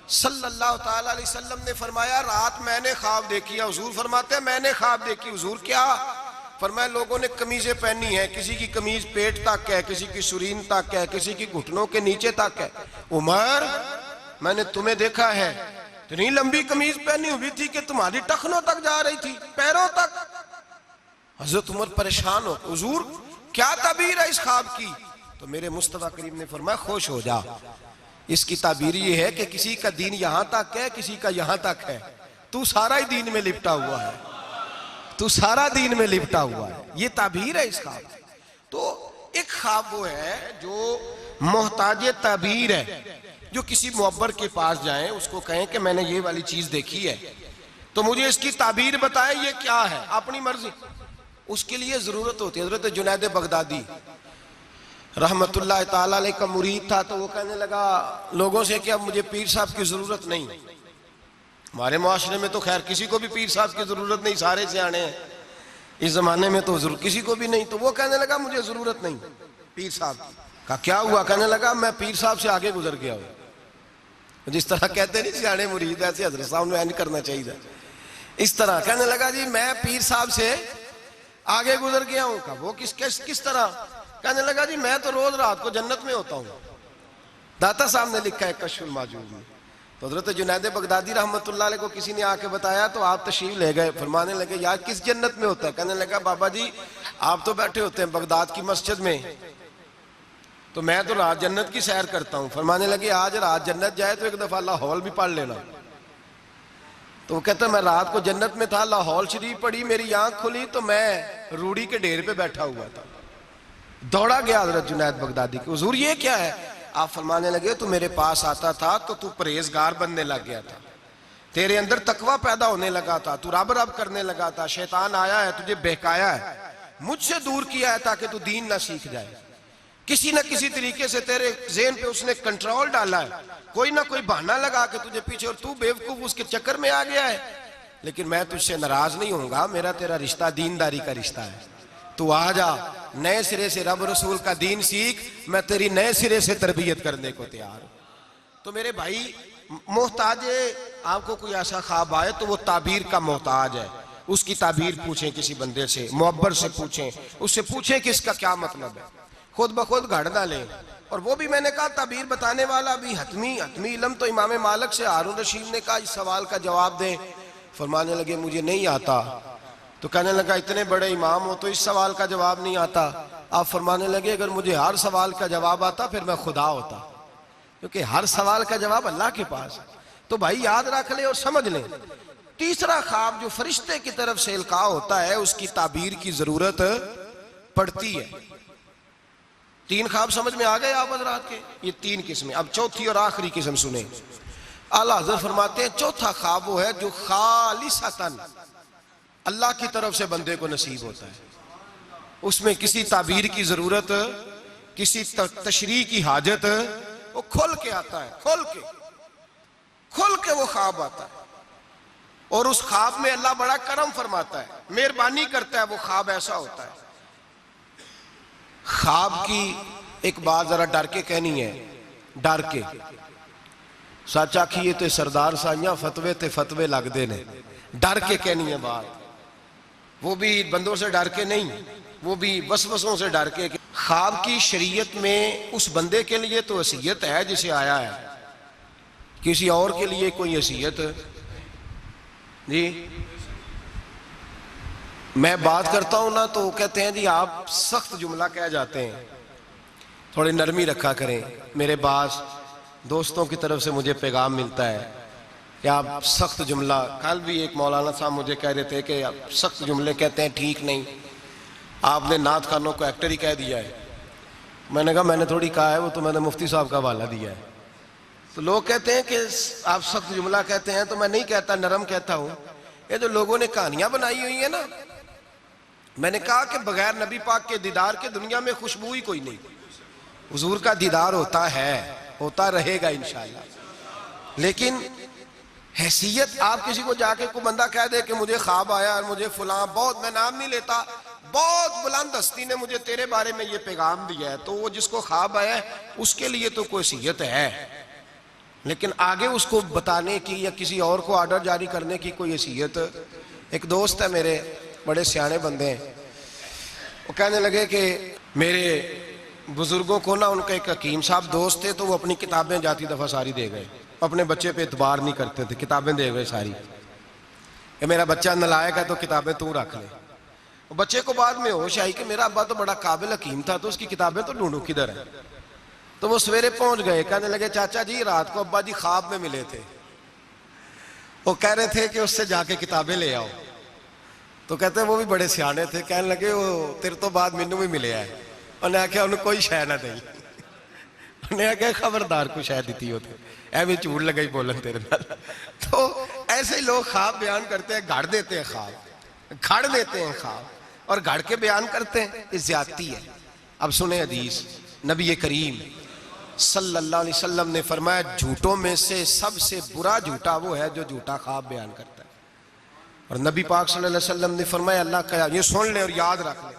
सल्लल्लाहु ताला अलैहि वसल्लम ने फरमाया रात मैंने ख्वाब देखी है। हुजूर फरमाते हैं मैंने ख्वाब देखी। हुजूर क्या? फरमाया लोगों ने कमीजें पहनी है, किसी की कमीज पेट तक है, किसी की सुरीन तक है, किसी की घुटनों के नीचे तक है। उमर मैंने तुम्हें देखा है, इतनी लंबी कमीज पहनी हुई थी कि तुम्हारी टखनों तक जा रही थी, पैरों तक। हजरत उमर परेशान हो, हुजूर क्या ताबीर है इस ख्वाब की? तो मेरे मुस्तफा करीम ने फरमाया खुश हो जा, इसकी ताबीर ये है कि किसी का दीन यहां तक है, किसी का यहां तक है, तू सारा ही दीन में लिपटा हुआ है, तू सारा दीन में लिपटा हुआ है। ये ताबीर है इस ख्वाब। तो एक ख्वाब वो है जो मोहताज ताबीर है, जो किसी मुअब्बर के पास जाएं, उसको कहें कि मैंने ये वाली चीज देखी है तो मुझे इसकी ताबीर बताएं ये क्या है, अपनी मर्जी। उसके लिए जरूरत होती है। हज़रत जुनैद बगदादी रहमतुल्लाह ताला अलैह का मुरीद था, तो वो कहने लगा लोगों से कि अब मुझे पीर साहब की जरूरत नहीं। हमारे माशरे में तो खैर किसी को भी पीर साहब की जरूरत नहीं, सारे सियाने हैं इस जमाने में, तो किसी को भी नहीं। तो वो कहने लगा मुझे जरूरत नहीं पीर साहब की। कहा क्या हुआ? कहने लगा मैं पीर साहब से आगे गुजर गया हूँ। जिस तरह कहते नहीं सियाने मुरीद, ऐसे हज़रत साहब ने नहीं करना चाहिए। इस तरह कहने लगा जी मैं पीर साहब से आगे गुजर गया हूँ। कहा वो किस तरह? कहने लगा जी मैं तो रोज रात को जन्नत में होता हूँ। दाता साहब ने लिखा है कश्फुल माजूब में। तो हज़रत जुनैद बगदादी रहमतुल्लाह अलैह को किसी ने आके बताया तो आप तशरीफ ले गए। फरमाने लगे यार किस जन्नत में होता है? कहने लगा बाबा जी आप तो बैठे होते हैं बगदाद की मस्जिद में, तो मैं तो रात जन्नत की सैर करता हूँ। फरमाने लगे आज रात जन्नत जाए तो एक दफा लाहौल भी पढ़ लेना। तो वो कहता मैं रात को जन्नत में था, लाहौल शरीफ पड़ी, मेरी आंख खुली तो मैं रूढ़ी के ढेर पे बैठा हुआ था। दौड़ा गया हजरत जुनैद बगदादी के, हुजूर ये क्या है? आप फरमाने लगे तू मेरे पास आता था तो तू परहेजगार बनने लग गया था, तेरे अंदर तकवा पैदा होने लगा था, तू रब रब करने लगा था, शैतान आया है तुझे बहकाया है, मुझसे दूर किया है ताकि तू दीन ना सीख जाए। किसी न किसी तरीके से तेरे ज़हन पे उसने कंट्रोल डाला है, कोई ना कोई बहाना लगा के तुझे पीछे, और तू बेवकूफ उसके चक्कर में आ गया है। लेकिन मैं तुझसे नाराज नहीं होऊंगा, मेरा तेरा रिश्ता दीनदारी का रिश्ता है। तू आ जा, नए सिरे से रब रसूल का दीन सीख, मैं तेरी नए सिरे से तरबियत करने को तैयार हूं। तो मेरे भाई, मोहताज आपको कोई ऐसा ख्वाब आए तो वो ताबीर का मोहताज है, उसकी ताबीर पूछें किसी बंदे से, मुअब्बर से पूछें, उससे पूछें कि इसका क्या मतलब है, खुद ब खुद घड़ ना लें। और वो भी मैंने कहा ताबीर बताने वाला भी हतमी इल्म तो इमाम मालिक से हारून रशीद ने कहा इस सवाल का जवाब दें। फरमाने लगे मुझे नहीं आता। तो कहने लगा इतने बड़े इमाम हो तो इस सवाल का जवाब नहीं आता? आप फरमाने लगे अगर मुझे हर सवाल का जवाब आता फिर मैं खुदा होता, क्योंकि हर सवाल का जवाब अल्लाह के पास है। तो भाई याद रख ले और समझ ले, तीसरा ख्वाब जो फरिश्ते की तरफ से इल्का होता है उसकी ताबीर की जरूरत पड़ती है। तीन ख्वाब समझ में आ गए आप हज़रात के? ये तीन किस्में। अब चौथी और आखिरी किस्म सुने। आला हज़रत फरमाते हैं चौथा ख्वाब वो है जो खालिसतन अल्लाह की तरफ से बंदे को नसीब होता है, उसमें किसी ताबीर की जरूरत, किसी तशरीह की हाजत, वो खुल के आता है, खुल के वो ख्वाब आता है। और उस ख्वाब में अल्लाह बड़ा करम फरमाता है, मेहरबानी करता है, वो ख्वाब ऐसा होता है। ख्वाब की एक बात जरा डर के कहनी है, डर के सच आखिए तो सरदार साइया फतवे ते फतवे लगते ने, डर के कहनी है बात, वो भी बंदों से डर के नहीं, वो भी वसवसों से डर के। ख्वाब की शरीयत में उस बंदे के लिए तो वसीयत है जिसे आया है, किसी और के लिए कोई वसीयत जी। मैं बात करता हूं ना तो कहते हैं जी आप सख्त जुमला कह जाते हैं, थोड़ी नरमी रखा करें। मेरे पास दोस्तों की तरफ से मुझे पैगाम मिलता है कि आप सख्त जुमला, कल भी एक मौलाना साहब मुझे कह रहे थे कि आप सख्त जुमले कहते हैं ठीक नहीं, आपने नात खानों को एक्टर ही कह दिया है। मैंने कहा मैंने थोड़ी कहा है, वो तो मैंने मुफ्ती साहब का हवाला दिया है। तो लोग कहते हैं कि आप सख्त जुमला कहते हैं, तो मैं नहीं कहता, नरम कहता हूँ। ये जो लोगों ने कहानियां बनाई हुई है ना, मैंने कहा कि बगैर नबी पाक के दीदार के दुनिया में खुशबू ही कोई नहीं। हुजूर का दीदार होता है, होता रहेगा इंशाअल्लाह। लेकिन हैसियत आप किसी को जाके कोई बंदा कह दे कि मुझे ख्वाब आया और मुझे फलां, बहुत, मैं नाम नहीं लेता, बहुत बुलंद हस्ती ने मुझे तेरे बारे में ये पैगाम दिया है, तो वो जिसको ख्वाब आया है उसके लिए तो कोई हैसियत है, लेकिन आगे उसको बताने की या किसी और को ऑर्डर जारी करने की कोई हैसियत। एक दोस्त है मेरे, बड़े सियाने बंदे हैं, वो कहने लगे कि मेरे बुजुर्गों को ना, उनका एक हकीम साहब दोस्त थे, तो वो अपनी किताबें जाती दफ़ा सारी दे गए, अपने बच्चे पे इतबार नहीं करते थे, किताबें दे गए सारी कि मेरा बच्चा नलायक है तो किताबें तू रख ले। बच्चे को बाद में होश आई कि मेरा अब्बा तो बड़ा काबिल हकीम था, तो उसकी किताबें तो ढूंढूं किधर है। तो वो सवेरे पहुंच गए, कहने लगे चाचा जी रात को अब्बा जी ख्वाब में मिले थे, वो कह रहे थे कि उससे जाके किताबें ले आओ। तो कहते हैं वो भी बड़े सियाने थे, कहने लगे वो तेरे तो बाद मैनू भी मिले है। उन्हें आख्या उन्हें कोई शह ना दी, उन्हें आख्या खबरदार कोई शह दी होती, एवं झूठ लगा ही बोलन तेरे नाल। तो ऐसे ही लोग ख्वाब बयान करते हैं, घड़ देते हैं ख्वाब, घड़ देते हैं ख्वाब और घड़ के बयान करते हैं, ये ज्यादती है। अब सुने हदीस, नबी करीम सल्लल्लाहु अलैहि वसल्लम ने फरमाया झूठों में से सबसे बुरा झूठा वो है जो झूठा ख्वाब बयान करता है। और नबी पाक सल्लल्लाहु अलैहि वसल्लम ने फरमाया अल्लाह क़यामत, ये सुन ले और याद रख ले,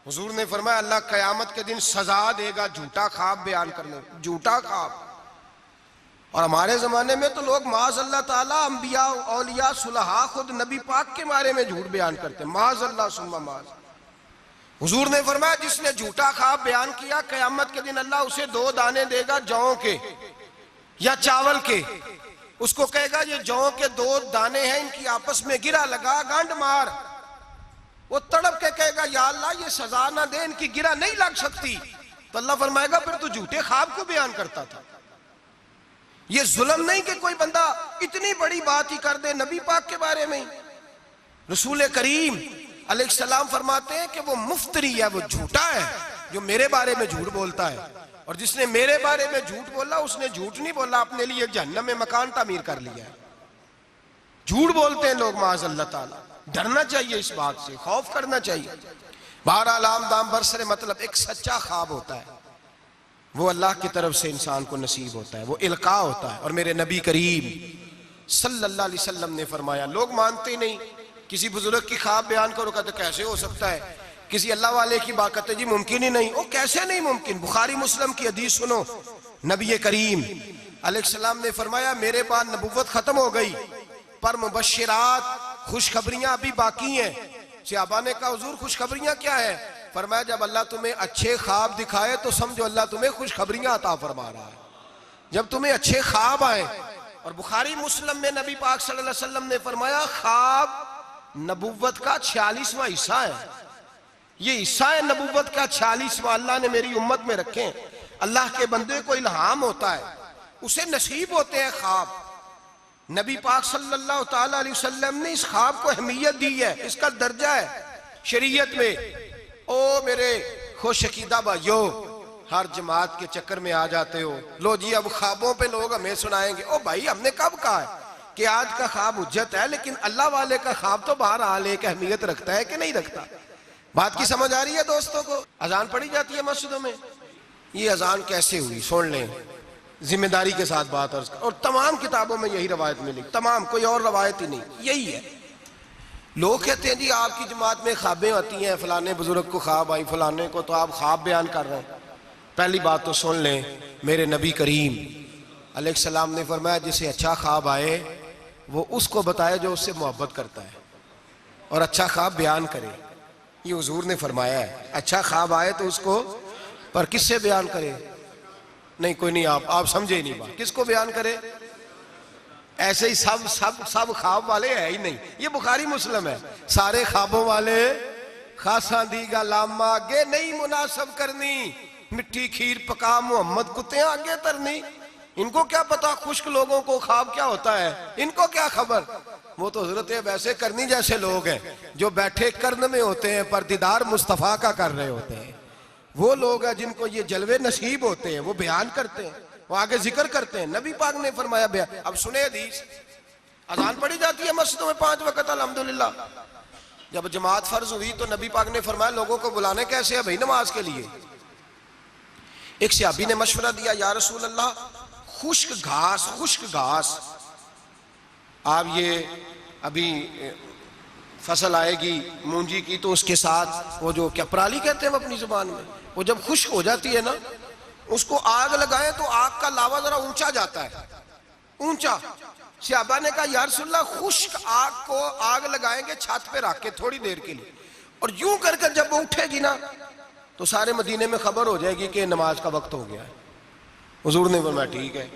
हुजूर ने फरमाया अल्लाह क़यामत के दिन सजा देगा झूठा ख्वाब बयान करने, झूठा ख्वाब। और हमारे जमाने में तो लोग माज़अल्लाह ताला अंबिया औलिया सुलहा खुद नबी पाक के बारे में झूठ बयान करते हैं, माज़अल्लाह सुम्मा माज़। हुजूर ने फरमाया जिसने झूठा ख्वाब बयान किया क़यामत के दिन अल्लाह उसे 2 दाने देगा जौ के या चावल के, उसको कहेगा ये जौ के 2 दाने हैं, इनकी आपस में गिरा लगा, गांड मार। वो तड़प के कहेगा या अल्लाह ये सजा ना दे, इनकी गिरा नहीं लग सकती। तो अल्लाह फरमाएगा फिर तू झूठे ख्वाब को बयान करता था। ये जुल्म नहीं कि कोई बंदा इतनी बड़ी बात ही कर दे नबी पाक के बारे में। रसूल करीम अलैहिस्सलाम फरमाते हैं कि वो मुफ्तरी है, वो झूठा है जो मेरे बारे में झूठ बोलता है, और जिसने मेरे बारे में झूठ बोला उसने झूठ नहीं बोला, अपने लिए जहन्नम में मकान तामीर कर लिया है। झूठ बोलते हैं लोग माज़अल्लाह ताला। डरना चाहिए, इस बात से खौफ करना चाहिए। बहरहाल आम दाम बरसरे मतलब एक सच्चा ख्वाब होता है, वो अल्लाह की तरफ से इंसान को नसीब होता है, वो इल्का होता है। और मेरे नबी करीम सल्लल्लाहु अलैहि वसल्लम ने फरमाया, लोग मानते नहीं, किसी बुजुर्ग की ख्वाब बयान करो कहते कैसे हो सकता है, किसी अल्लाह वाले की बात करते जी मुमकिन ही नहीं। ओ कैसे नहीं मुमकिन? बुखारी मुस्लिम की हदीस सुनो, नबी करीम अलैहिस्सलाम ने फरमाया मेरे बाद नबुव्वत खत्म हो गई पर मुबश्शिरात खुशखबरियां अभी बाकी हैं। सहाबा ने कहा हुजूर खुशखबरियां क्या है? फरमाया जब अल्लाह तुम्हें अच्छे ख्वाब दिखाए तो समझो अल्लाह तुम्हें खुशखबरियां अता फरमा रहा है। जब तुम्हें अच्छे ख्वाब आए, और बुखारी मुस्लिम में नबी पाक सल्लल्लाहु अलैहि वसल्लम ने फरमाया ख्वाब नबुव्वत का 46वां हिस्सा है। ये हिस्सा है नबुव्वत का 46वां, अल्लाह ने मेरी उम्मत में रखे हैं। अल्लाह के बंदे को इल्हाम होता है, उसे नसीब होते हैं ख्वाब। नबी पाक सल्लल्लाहु ताला अलैहि वसल्लम ने इस ख्वाब को अहमियत दी है, इसका दर्जा है शरीयत में। ओ मेरे खुश अकीदा भाइयों, हर जमात के चक्कर में आ जाते हो, लो जी अब ख्वाबों पे लोग हमें सुनाएंगे। ओ भाई हमने कब कहा है कि आज का ख्वाब हुज्जत है, लेकिन अल्लाह वाले का ख्वाब तो बहरहाल एक अहमियत रखता है कि नहीं रखता। बात की समझ आ रही है दोस्तों को? अजान पढ़ी जाती है मस्जिदों में, ये अजान कैसे हुई सुन लें, जिम्मेदारी के साथ बात। और तमाम किताबों में यही रवायत मिली, तमाम, कोई और रवायत ही नहीं, यही है। लोग कहते हैं जी आपकी जमात में ख्वाबें आती हैं, फलाने बुजुर्ग को ख्वाब आई, फलाने को, तो आप ख्वाब बयान कर रहे हैं। पहली बात तो सुन लें, मेरे नबी करीम अलैहिस्सलाम ने फरमाया जिसे अच्छा ख्वाब आए वो उसको बताए जो उससे मोहब्बत करता है और अच्छा ख्वाब बयान करे। ये हुजूर ने फरमाया है, अच्छा ख्वाब आए तो उसको, पर किससे बयान करे? नहीं कोई नहीं, आप समझे ही नहीं बात, किसको बयान करे? ऐसे ही सब सब सब ख्वाब वाले है ही नहीं। ये बुखारी मुस्लिम है, सारे ख्वाबों वाले खासा दी गलामा आगे नहीं मुनासब करनी, मिट्टी खीर पका मोहम्मद कुत्ते आगे तरनी। इनको क्या पता खुश्क लोगों को ख्वाब क्या होता है, इनको क्या खबर? वो तो हजरत वैसे करनी जैसे लोग हैं जो बैठे कर्न में होते हैं पर दीदार मुस्तफ़ा का कर रहे होते हैं। वो लोग हैं जिनको ये जलवे नसीब होते हैं, वो बयान करते हैं, वो आगे जिक्र करते हैं। नबी पाक ने फरमाया बयान। अब सुने हदीस, अजान पढ़ी जाती है मस्जिदों में 5 वक्त अल्हम्दुलिल्लाह। जब जमात फर्ज हुई तो नबी पाक ने फरमाया लोगों को बुलाने कैसे है भाई नमाज के लिए? एक सहाबी ने मशवरा दिया, या रसूल अल्लाह खुश्क घास, आप ये अभी फसल आएगी मूंजी की तो उसके साथ वो जो क्या पराली कहते हैं अपनी जुबान में, वो जब खुश्क हो जाती है ना उसको आग लगाएं तो आग का लावा जरा ऊंचा जाता है, ऊंचा। सहाबा ने कहा या रसूल अल्लाह खुश्क आग को आग लगाएंगे छत पे रख के थोड़ी देर के लिए, और यूं करके जब वो उठेगी ना तो सारे मदीने में खबर हो जाएगी कि नमाज का वक्त हो गया है। हुजूर ने फरमाया ठीक है।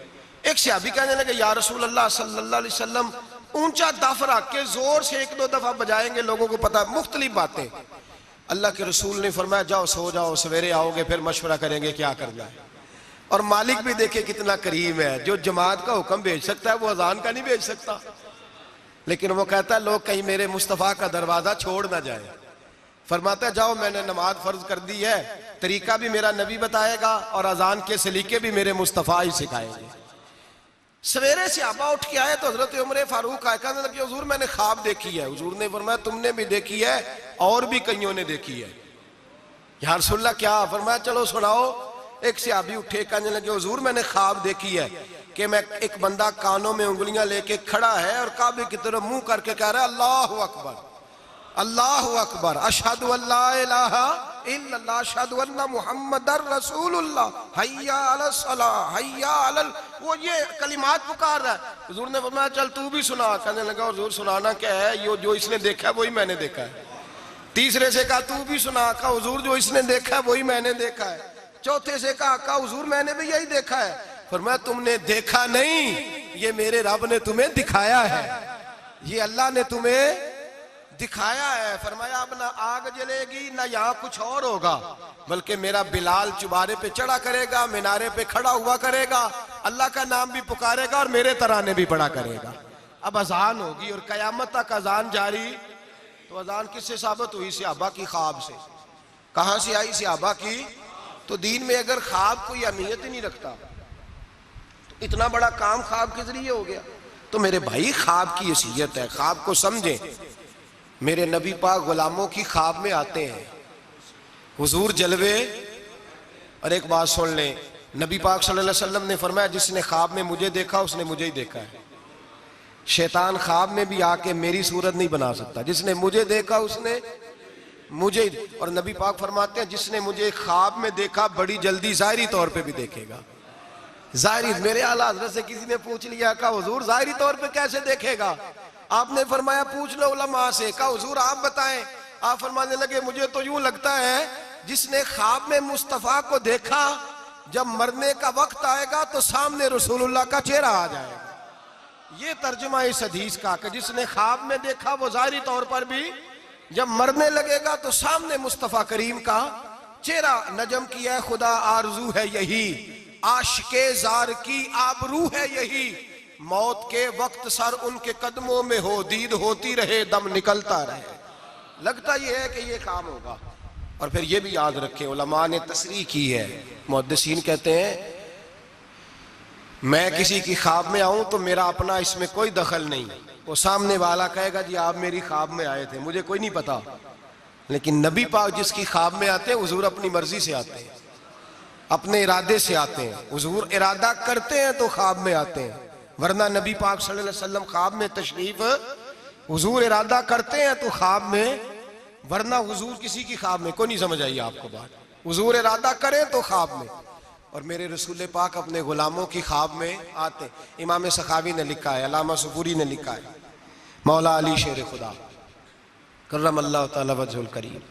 एक सहाबी कहने लगे या रसूल अल्लाह सल्लल्लाहु अलैहि वसल्लम ऊंचा दफ रख के जोर से 1-2 दफा बजाएंगे, लोगों को पता, मुख्तलिफ बातें। अल्लाह के रसूल ने फरमाया जाओ सो जाओ, सवेरे आओगे फिर मशवरा करेंगे क्या करना है। और मालिक भी देखे कितना करीम है, जो जमात का हुक्म भेज सकता है वो अजान का नहीं भेज सकता, लेकिन वो कहता है लोग कहीं मेरे मुस्तफ़ा का दरवाजा छोड़ ना जाए। फरमाता है जाओ मैंने नमाज फर्ज कर दी है, तरीका भी मेरा नबी बताएगा और अजान के सलीके भी मेरे मुस्तफ़ा ही सिखाएंगे। सवेरे सहाबा उठ के आए तो हजरत उमर फारूक आए, कहने लगे हुजूर मैंने ख्वाब देखी है। हुजूर ने फरमाया तुमने भी देखी है और भी कईयों ने देखी है। या रसूल अल्लाह क्या? फरमाया चलो सुनाओ। एक सहाबी उठे, कहने लगे हुजूर मैंने ख्वाब देखी है कि मैं एक बंदा कानों में उंगलियां लेके खड़ा है और काबे की तरफ मुंह करके कह रहा है अल्लाहु अकबर अल्लाहु अकबर, अशहदु अल्ला इलाहा इल्लल्लाह, अशहदु अन्ना मुहम्मदर रसूलुल्लाह, हय्या अलस सलाह, हय्या अलल, वो ये कलिमात पुकार रहा है। हुजूर ने फरमाया चल तू भी सुना। कहने लगा हुजूर सुनाना क्या है? ये जो इसने देखा है वही मैंने देखा है। तीसरे से कहा तू भी सुना। कहा हुजूर जो इसने देखा है वही मैंने देखा है। चौथे से कहा हुजूर मैंने भी यही देखा है। फरमाया तुमने देखा नहीं, ये मेरे रब ने तुम्हें दिखाया है, ये अल्लाह ने तुम्हें दिखाया है, फरमाया अब ना आग जलेगी ना यहाँ कुछ और होगा, बल्कि मेरा बिलाल चुबारे पे चढ़ा करेगा, मीनारे पे खड़ा हुआ करेगा, अल्लाह का नाम भी पुकारेगा और मेरे तराने भी पढ़ा करेगा। अब अजान होगी और कयामत तक अजान जारी। तो अजान किससे साबित हुई? सहाबा की ख्वाब से। कहां से आई? सहाबा की। तो दीन में अगर ख्वाब कोई अहमियत ही नहीं रखता तो इतना बड़ा काम ख्वाब के जरिए हो गया। तो मेरे भाई ख्वाब की हैसियत है, ख्वाब को समझें। मेरे नबी पाक गुलामों की ख्वाब में आते हैं, हुजूर जलवे। और एक बात सुन लें, नबी पाक सल्लल्लाहु अलैहि वसल्लम ने फरमाया जिसने ख्वाब में मुझे देखा उसने मुझे ही देखा है। शैतान ख्वाब में भी आके मेरी सूरत नहीं बना सकता, जिसने मुझे देखा उसने मुझे। और नबी पाक फरमाते हैं जिसने मुझे ख्वाब में देखा बड़ी जल्दी ज़ाहिरी तौर पे भी देखेगा। ज़ाहिरी, मेरे आला हज़रत से किसी ने पूछ लिया, कहा हुजूर ज़ाहिरी तौर पे कैसे देखेगा? आपने फरमाया पूछ लो उलमा से। कहा हुजूर आप बताएं। आप फरमाने लगे मुझे तो यूं लगता है जिसने ख्वाब में मुस्तफ़ा को देखा, जब मरने का वक्त आएगा तो सामने रसूलुल्लाह का चेहरा आ जाएगा। ये तर्जुमा इस हदीस का कि जिसने ख्वाब में देखा वो ज़ाहिरी तौर पर भी, जब मरने लगेगा तो सामने मुस्तफ़ा करीम का चेहरा। नजम की है खुदा आरजू है यही, आशिके जार की आबरू है यही, मौत के वक्त सर उनके कदमों में हो, दीद होती रहे दम निकलता रहे। लगता यह है कि ये काम होगा। और फिर ये भी याद रखें, उलमा ने तस्रीह की है, मुहद्दिसीन कहते हैं मैं किसी की ख्वाब में आऊं तो मेरा अपना इसमें कोई दखल नहीं। वो सामने वाला कहेगा जी आप मेरी ख्वाब में आए थे, मुझे कोई नहीं पता। लेकिन नबी पाक जिसकी ख्वाब में आते हैं हुजूर अपनी मर्जी से आते हैं, अपने इरादे से आते हैं। हुजूर इरादा करते हैं तो ख्वाब में आते हैं, वरना नबी पाक सल्लल्लाहु अलैहि वसल्लम ख्वाब में तशरीफ, हुजूर इरादा करते हैं तो ख्वाब में, वरना हुजूर किसी की ख्वाब में। कोई नहीं समझ आई आपको बात? हुजूर इरादा करें तो ख्वाब में, और मेरे रसूल पाक अपने गुलामों की ख्वाब में आते। इमाम सखावी ने लिखा है, अल्लामा सुबूरी ने लिखा है, मौला अली शेर खुदा करम अल्लाह तआला वजहुल करीम,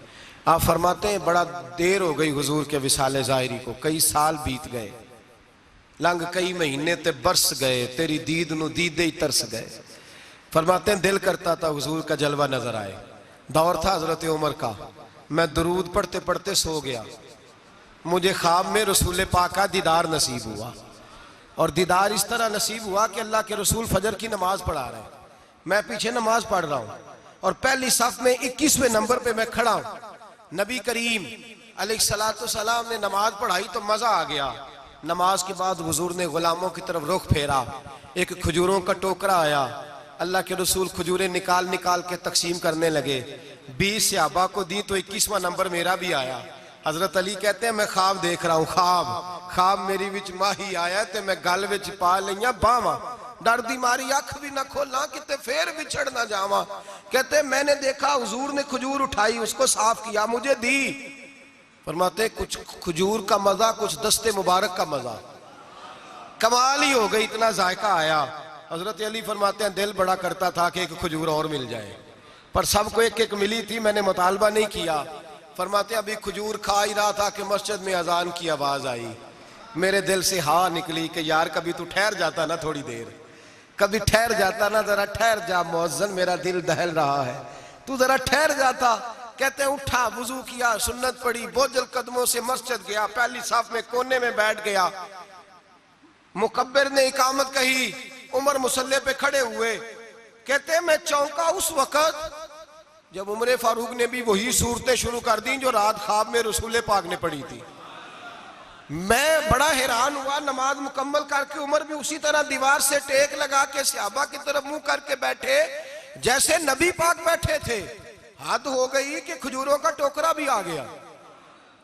आप फरमाते हैं बड़ा देर हो गई हुजूर के विसाले ज़ाहिरी को, कई साल बीत गए, लंघ कई महीने ते बरस गए, तेरी दीद नू दीदे ही तरस गए। फरमाते हैं दिल करता था हुजूर का जलवा नजर आए। दौर था हजरत उमर का, मैं दरूद पढ़ते पढ़ते सो गया, मुझे ख्वाब में रसूल पाक का दीदार नसीब हुआ। और दीदार इस तरह नसीब हुआ कि अल्लाह के रसूल फजर की नमाज पढ़ा रहे हैं, मैं पीछे नमाज पढ़ रहा हूँ और पहली सफ में 21वें नंबर पे मैं खड़ा हूँ। नबी करीम अलैहिस्सलातु सलाम ने नमाज पढ़ाई तो मजा आ गया। नमाज के बाद हुजूर ने गुलामों की तरफ रुख फेरा, एक खजूरों का टोकरा आया, अल्लाह के रसूल खजूरें निकाल निकाल के तकसीम करने लगे। 20 सहाबा को दी तो 21वां नंबर मेरा भी आया। हजरत अली कहते हैं मैं ख्वाब देख रहा हूँ, ख्वाब मेरी विच माही आया ते मैं गल विच पा लिया बावा, डर दी मारी अख भी ना खोला किते फिर बिछड़ ना जावा। कहते मैंने देखा हुजूर ने खजूर उठाई, उसको साफ किया, मुझे दी। फरमाते कुछ खजूर का मजा, कुछ दस्ते मुबारक का मजा, कमाल ही हो गई, इतना जायका आया। हजरत अली फरमाते हैं दिल बड़ा करता था कि एक खजूर और मिल जाए, पर सबको एक एक मिली थी, मैंने मुतालबा नहीं किया। फरमाते अभी खजूर खा ही रहा था कि मस्जिद में अजान की आवाज आई। मेरे दिल से हाँ निकली कि यार कभी तू ठहर जाता ना, थोड़ी देर कभी ठहर जाता ना, जरा ठहर जा मुअज्जिन, मेरा दिल दहल रहा है, तू जरा ठहर जाता। कहते उठा, वुजू किया, सुन्नत पढ़ी, बोझल कदमों से मस्जिद गया, पहली साफ में कोने में बैठ गया। मुकब्बिर ने इकामत कही, उमर मुसल्ले पे खड़े हुए। कहते मैं चौंका उस वक्त जब उमर फारूक ने भी वही सूरतें शुरू कर दी जो रात ख्वाब में रसूल पाक ने पढ़ी थी। मैं बड़ा हैरान हुआ, नमाज मुकम्मल करके उमर भी उसी तरह दीवार से टेक लगा के सहाबा की तरफ मुंह करके बैठे जैसे नबी पाक बैठे थे। हद हो गई कि खजूरों का टोकरा भी आ गया।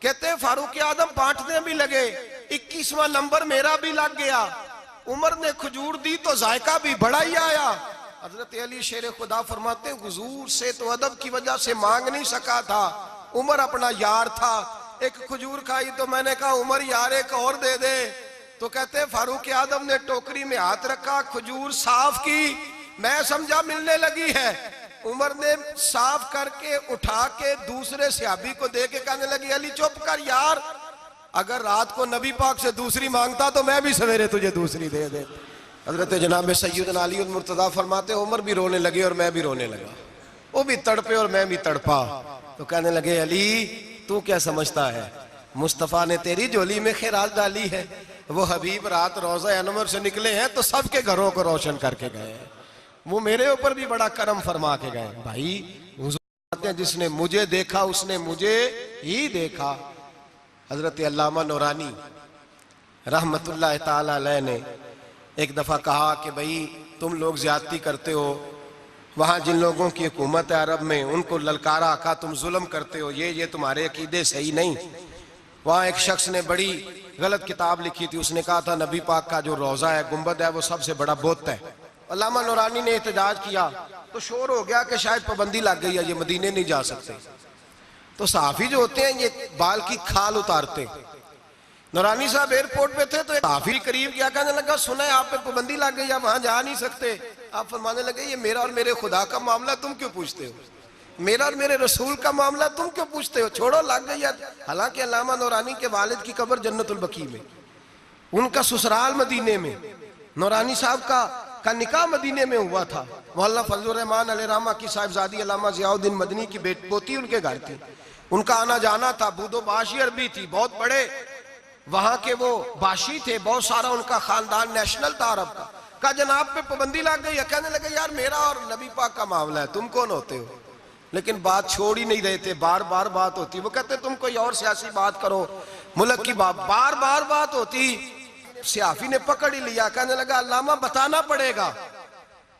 कहते फारूक आदम बांटने भी लगे, 21वां नंबर मेरा भी लग गया। उमर ने खजूर दी तो जायका भी बड़ा ही आया। हजरत अली शेर खुदा फरमाते हुजूर से तो अदब की वजह से मांग नहीं सका था, उमर अपना यार था, एक खजूर खाई तो मैंने कहा उमर यार एक और दे दे। तो कहते फारूक आदम ने टोकरी में हाथ रखा, खजूर साफ की, मैं समझा मिलने लगी है। उमर ने साफ करके उठा के दूसरे सहाबी को दे के कहने लगी अली चुप कर यार, अगर रात को नबी पाक से दूसरी मांगता तो मैं भी सवेरे तुझे दूसरी दे दे। हजरत जनाब सैयदना अली मुर्तज़ा फरमाते उमर भी रोने लगे और मैं भी रोने लगा। वो भी तड़पे और मैं भी तड़पा। तो कहने लगे अली तू क्या समझता है, मुस्तफ़ा ने तेरी झोली में खैरात डाली है। वो हबीब रात रोज़ा अनवर से निकले हैं तो सबके घरों को रोशन करके गए हैं। वो मेरे ऊपर भी बड़ा करम फरमा के गए। भाई हुजूर कहते हैं जिसने मुझे देखा उसने मुझे ही देखा। हजरत अल्लामा नूरानी रहमतुल्लाह ताला अलैह ने एक दफा कहा कि भाई तुम लोग ज्यादती करते हो, वहां जिन लोगों की हुकूमत है अरब में उनको ललकारा, कहा तुम जुल्म करते हो, ये तुम्हारे अकीदे सही नहीं। वहां एक शख्स ने बड़ी गलत किताब लिखी थी, उसने कहा था नबी पाक का जो रोजा है गुंबद है वो सबसे बड़ा बुत है। अल्लामा नूरानी ने एहतजाज किया तो शोर हो गया कि शायद पाबंदी लग गई है, ये मदीने नहीं जा सकते। तो सहाफी जो होते हैं ये बाल की खाल उतारते। नूरानी साहब एयरपोर्ट पे थे तो सहाफी करीब गया, कहने लगा सुना है आप पे पाबंदी लग गई, आप वहां जा नहीं सकते। आप फरमाने लगे ये मेरा और मेरे खुदा का मामला तुम क्यों पूछते हो, मेरा और मेरे रसूल का मामला तुम क्यों पूछते हो, छोड़ो लग गई है। हालांकि अल्लामा नूरानी के वालिद की कब्र जन्नतुल बकी में, उनका ससुराल मदीने में, नूरानी साहब का निकाह मदीने में हुआ था। मौलाना फजलुर रहमान अलैहिर्रहमा की साहिबजादी अल्लामा जियाउद्दीन मदनी की पोती उनके घर थी, उनका आना जाना था। बूदो बाशी अरबी थी, बहुत बड़े वहां के वो बाशी थे, बहुत सारा उनका खानदान नेशनल था अरब का। कहा जनाब पे पाबंदी लग गई है। कहने लगे यार मेरा और नबी पाक का मामला है, तुम कौन होते हो। लेकिन बात छोड़ ही नहीं रहे थे, बार बार बात होती। वो कहते तुम कोई और सियासी बात करो, मुल्क की बात, बार बार बात होती। सियाफी ने पकड़ ही लिया, कहने लगा अल्लामा बताना पड़ेगा,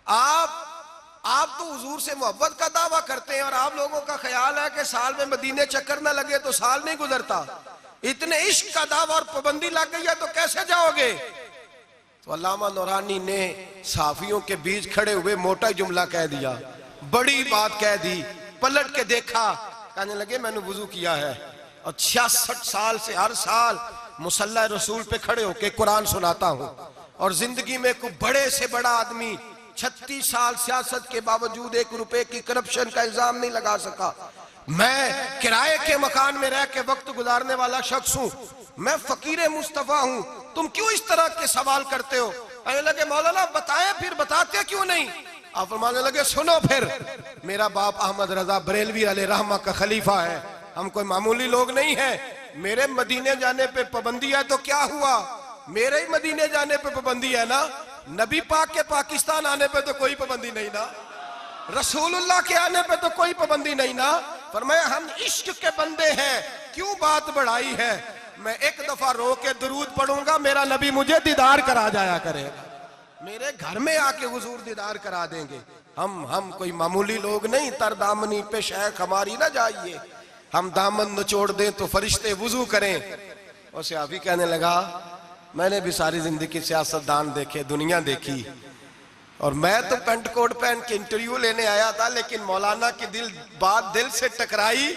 आप तो हुजूर से मोहब्बत का दावा करते हैं और आप लोगों का ख्याल है कि साल में मदीने चक्कर न लगे तो साल नहीं गुजरता। इतने इश्क का दावा और पाबंदी लग गई है तो कैसे जाओगे। तो अल्लामा नूरानी ने साफियों के बीच खड़े हुए मोटा जुमला कह दिया, बड़ी बात कह दी। पलट के देखा, कहने लगे मैंने वुजू किया है और 66 साल से हर साल मुसल्ला रसूल पे खड़े होके कुरान सुनाता हूं और जिंदगी में कोई बड़े से बड़ा आदमी 36 साल सियासत के बावजूद 1 रुपए की करप्शन का इल्जाम नहीं लगा सका। मैं किराए के मकान में रह के वक्त गुजारने वाला शख्स हूं, मैं फकीर मुस्तफा हूं, तुम क्यों इस तरह के सवाल करते हो। कहने लगे मौलाना बताएं, फिर बताते क्यों नहीं। आप फरमाने लगे सुनो फिर, मेरा बाप अहमद रजा बरेलवी अलैहिर्रहमा का खलीफा है, हम कोई मामूली लोग नहीं है। मेरे मदीने जाने पे पाबंदी है तो क्या हुआ, मेरे ही मदीने जाने पे पाबंदी है ना, नबी पाक के पाकिस्तान आने पे तो कोई पाबंदी नहीं ना, रसूलुल्लाह के आने पे तो कोई पाबंदी नहीं ना। फरमाया हम इश्क के बंदे हैं, क्यों बात बढ़ाई है। मैं एक दफा रो के दुरूद पढ़ूंगा, मेरा नबी मुझे दीदार करा जाया करेगा, मेरे घर में आके हुजूर दीदार करा देंगे। हम कोई मामूली लोग नहीं, तरदामनी पे शेख हमारी ना जाइए, हम दामन निचोड़ दें तो फरिश्ते वुजू करें। और सियाफी कहने लगा मैंने भी सारी जिंदगी सियासतदान देखे, दुनिया देखी, और मैं तो पेंट कोट पहन के इंटरव्यू लेने आया था, लेकिन मौलाना की बात दिल से टकराई।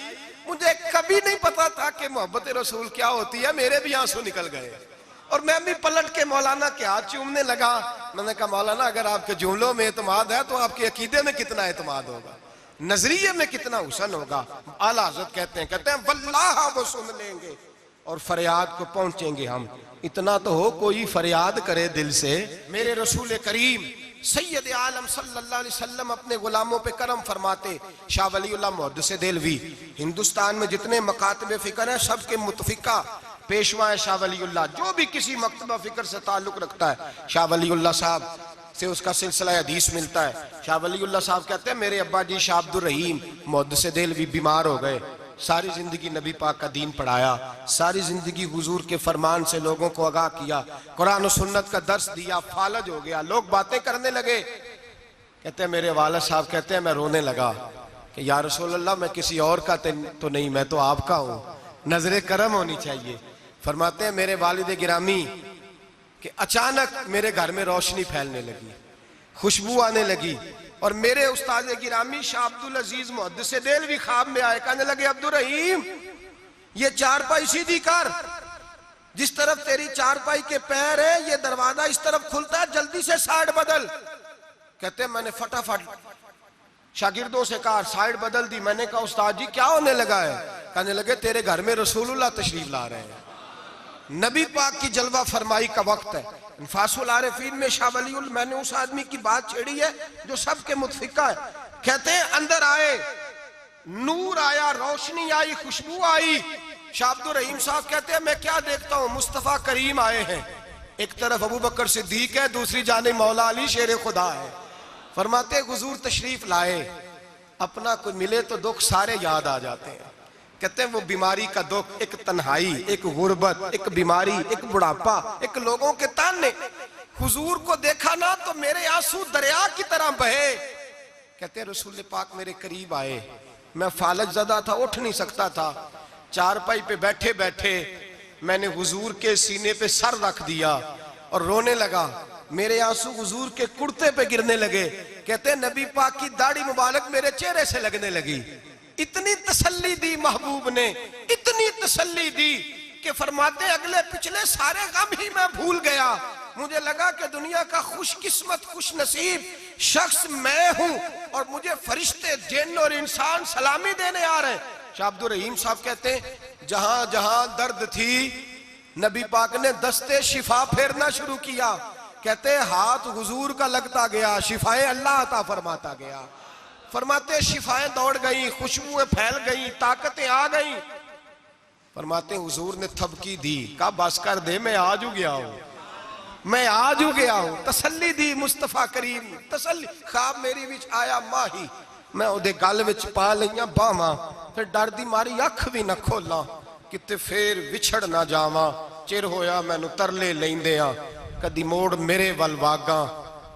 मुझे कभी नहीं पता था कि मोहब्बत रसूल क्या होती है, मेरे भी आंसू निकल गए और मैं भी पलट के मौलाना के हाथ चूमने लगा। मैंने कहा मौलाना अगर आपके जुमलों में एतमाद है तो आपके अकीदे में कितना एतमाद होगा, नजरिए में कितना हुसन होगा। आला हज़रत कहते हैं वल्लाह वो सुन लेंगे और फरियाद को पहुंचेंगे हम। इतना तो हो कोई फरियाद करे दिल से। मेरे रसूल करीम सैयद आलम सल्लल्लाहु अलैहि वसल्लम अपने गुलामों पे करम फरमाते। शाह वलीउल्लाह मुहद्दिस देलवी हिंदुस्तान में जितने मकातब फिक्र है सबके मुतफिका पेशवा है शाह वलीउल्लाह। जो भी किसी मकतबा फिक्र से ताल्लुक रखता है शाह वलीउल्लाह साहब से उसका सिलसिला हदीस मिलता है। शाह वलीउल्लाह साहब कहते हैं मेरे अब्बा जी शाह अब्दुर रहीम मुहद्दिस देलवी बीमार हो गए, सारी जिंदगी नबी पाक का दीन पढ़ाया, सारी जिंदगी हुजूर के फरमान से लोगों को आगाह किया, कुरान और सुन्नत का दर्स दिया, फालज हो गया, लोग बातें करने लगे। कहते हैं मेरे वालिद साहब कहते हैं मैं रोने लगा कि या रसूल अल्लाह मैं किसी और का तो नहीं, मैं तो आपका हूँ, नजरे करम होनी चाहिए। फरमाते हैं मेरे वालिद गिरामी कि अचानक मेरे घर में रोशनी फैलने लगी, खुशबू आने लगी और मेरे उस्ताद गिरामी शाह अब्दुल अजीज मुहद्दिस देलवी ख्वाब में आए। कहने लगे अब्दुल रहीम ये चारपाई सीधी कर, जिस तरफ तेरी चारपाई के पैर है ये दरवाजा इस तरफ खुलता है, जल्दी से साइड बदल। कहते हैं मैंने फटाफट शागिर्दों से कहा साइड बदल दी। मैंने कहा उस्ताद जी क्या होने लगा है। कहने लगे तेरे घर में रसूलुल्लाह तशरीफ ला रहे हैं, नबी पाक की जलवा फरमाई का वक्त है। फासुल आरिफीन में शाह वलीउल मैंने उस आदमी की बात छेड़ी है जो सबके मुतफिका है। कहते हैं अंदर आए, नूर आया, रोशनी आई, खुशबू आई। शाह अब्दुल रहीम साहब कहते हैं मैं क्या देखता हूं, मुस्तफा करीम आए हैं। एक तरफ अबू बकर सिद्दीक है, दूसरी जाने मौला अली शेर खुदा है। फरमाते हुजूर तशरीफ लाए, अपना कोई मिले तो दुख सारे याद आ जाते हैं। कहते हैं वो बीमारी का दुख, एक तन्हाई, एक गुर्बत, एक बीमारी, एक बुढ़ापा, एक लोगों के ताने। हुजूर को देखा ना तो मेरे आंसू दरिया की तरह बहे। कहते हैं रसूल पाक मेरे करीब आए, मैं फालज ज़दा था, उठ नहीं सकता था। चारपाई पे बैठे बैठे मैंने हुजूर के सीने पे सर रख दिया और रोने लगा। मेरे आंसू हुजूर के कुर्ते पे गिरने लगे। कहते हैं नबी पाक की दाढ़ी मुबारक मेरे चेहरे से लगने लगी। इतनी तसल्ली दी महबूब ने, इतनी तसल्ली दी कि फरमाते अगले पिछले सारे गम ही मैं भूल गया। मुझे लगा कि दुनिया का खुशकिस्मत खुश नसीब शख्स मैं हूं और मुझे फरिश्ते जिन्न और इंसान सलामी देने आ रहे हैं। शाह अब्दुल रहीम साहब कहते हैं जहां जहां दर्द थी नबी पाक ने दस्ते शिफा फेरना शुरू किया। कहते हैं हाथ हुजूर का लगता गया, शिफाएं अल्लाह अता फरमाता गया। फरमाते शिफाएं दौड़ गई, खुशबुएं फैल गई, ताकतें आ गई। फरमाते हुजूर ने थपकी दी, कहा बस कर दे, मैं आज हो गया हूं, मैं आज हो गया हूं। तसल्ली दी मुस्तफा करीम, तसल्ली। ख्वाब मेरी विच आया माही, मैं ओदे गल विच पा लईयां बावां, फिर डर दी मारी अख भी ना खोला किते फिर विछड़ ना जावां। चिर होया मैनू तरले लैंदे आ, कदी मोड़ मेरे वल वागा।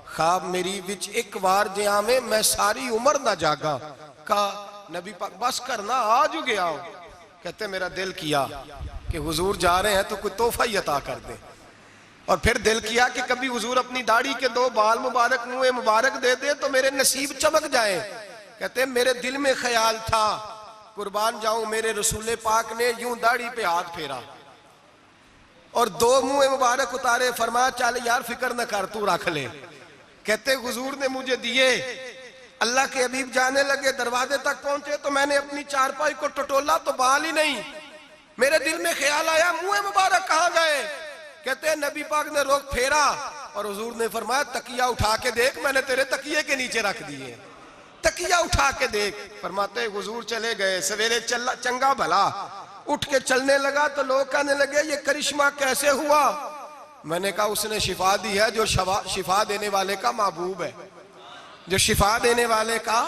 ख्वाब मेरी विच एक बार जे आवे, मैं सारी उम्र ना जागा। कहा नबी पाक बस करना, आज हो गया हूं। कहते मेरा दिल किया कि हुजूर जा रहे हैं तो कोई तोहफा ही अता कर दे। और फिर दिल किया कि कभी हुजूर अपनी दाढ़ी के 2 बाल मुबारक, मुंह मुबारक दे दे तो मेरे नसीब चमक जाए। कहते मेरे दिल में ख्याल था, कुर्बान जाऊं मेरे रसूल पाक ने यूं दाढ़ी पे हाथ फेरा और 2 मुंह मुबारक उतारे। फरमाया चल यार फिक्र न कर, तू रख ले। कहते हुजूर ने मुझे दिए। अल्लाह के हबीब जाने लगे, दरवाजे तक पहुंचे तो मैंने अपनी चारपाई को टटोला तो बाल ही नहीं। मेरे दिल में ख्याल आया मुंह मुबारक कहां गए। कहते हैं नबी पाक ने रोक फेरा और हुजूर ने फरमाया तकिया उठा के देख, मैंने तेरे तकिए के नीचे रख दिए, तकिया उठा के देख। फरमाते हुजूर चले गए। सवेरे चंगा भला उठ के चलने लगा तो लोग कहने लगे ये करिश्मा कैसे हुआ। मैंने कहा उसने शिफा दी है, जो शिफा देने वाले का महबूब है, जो शिफा देने वाले का।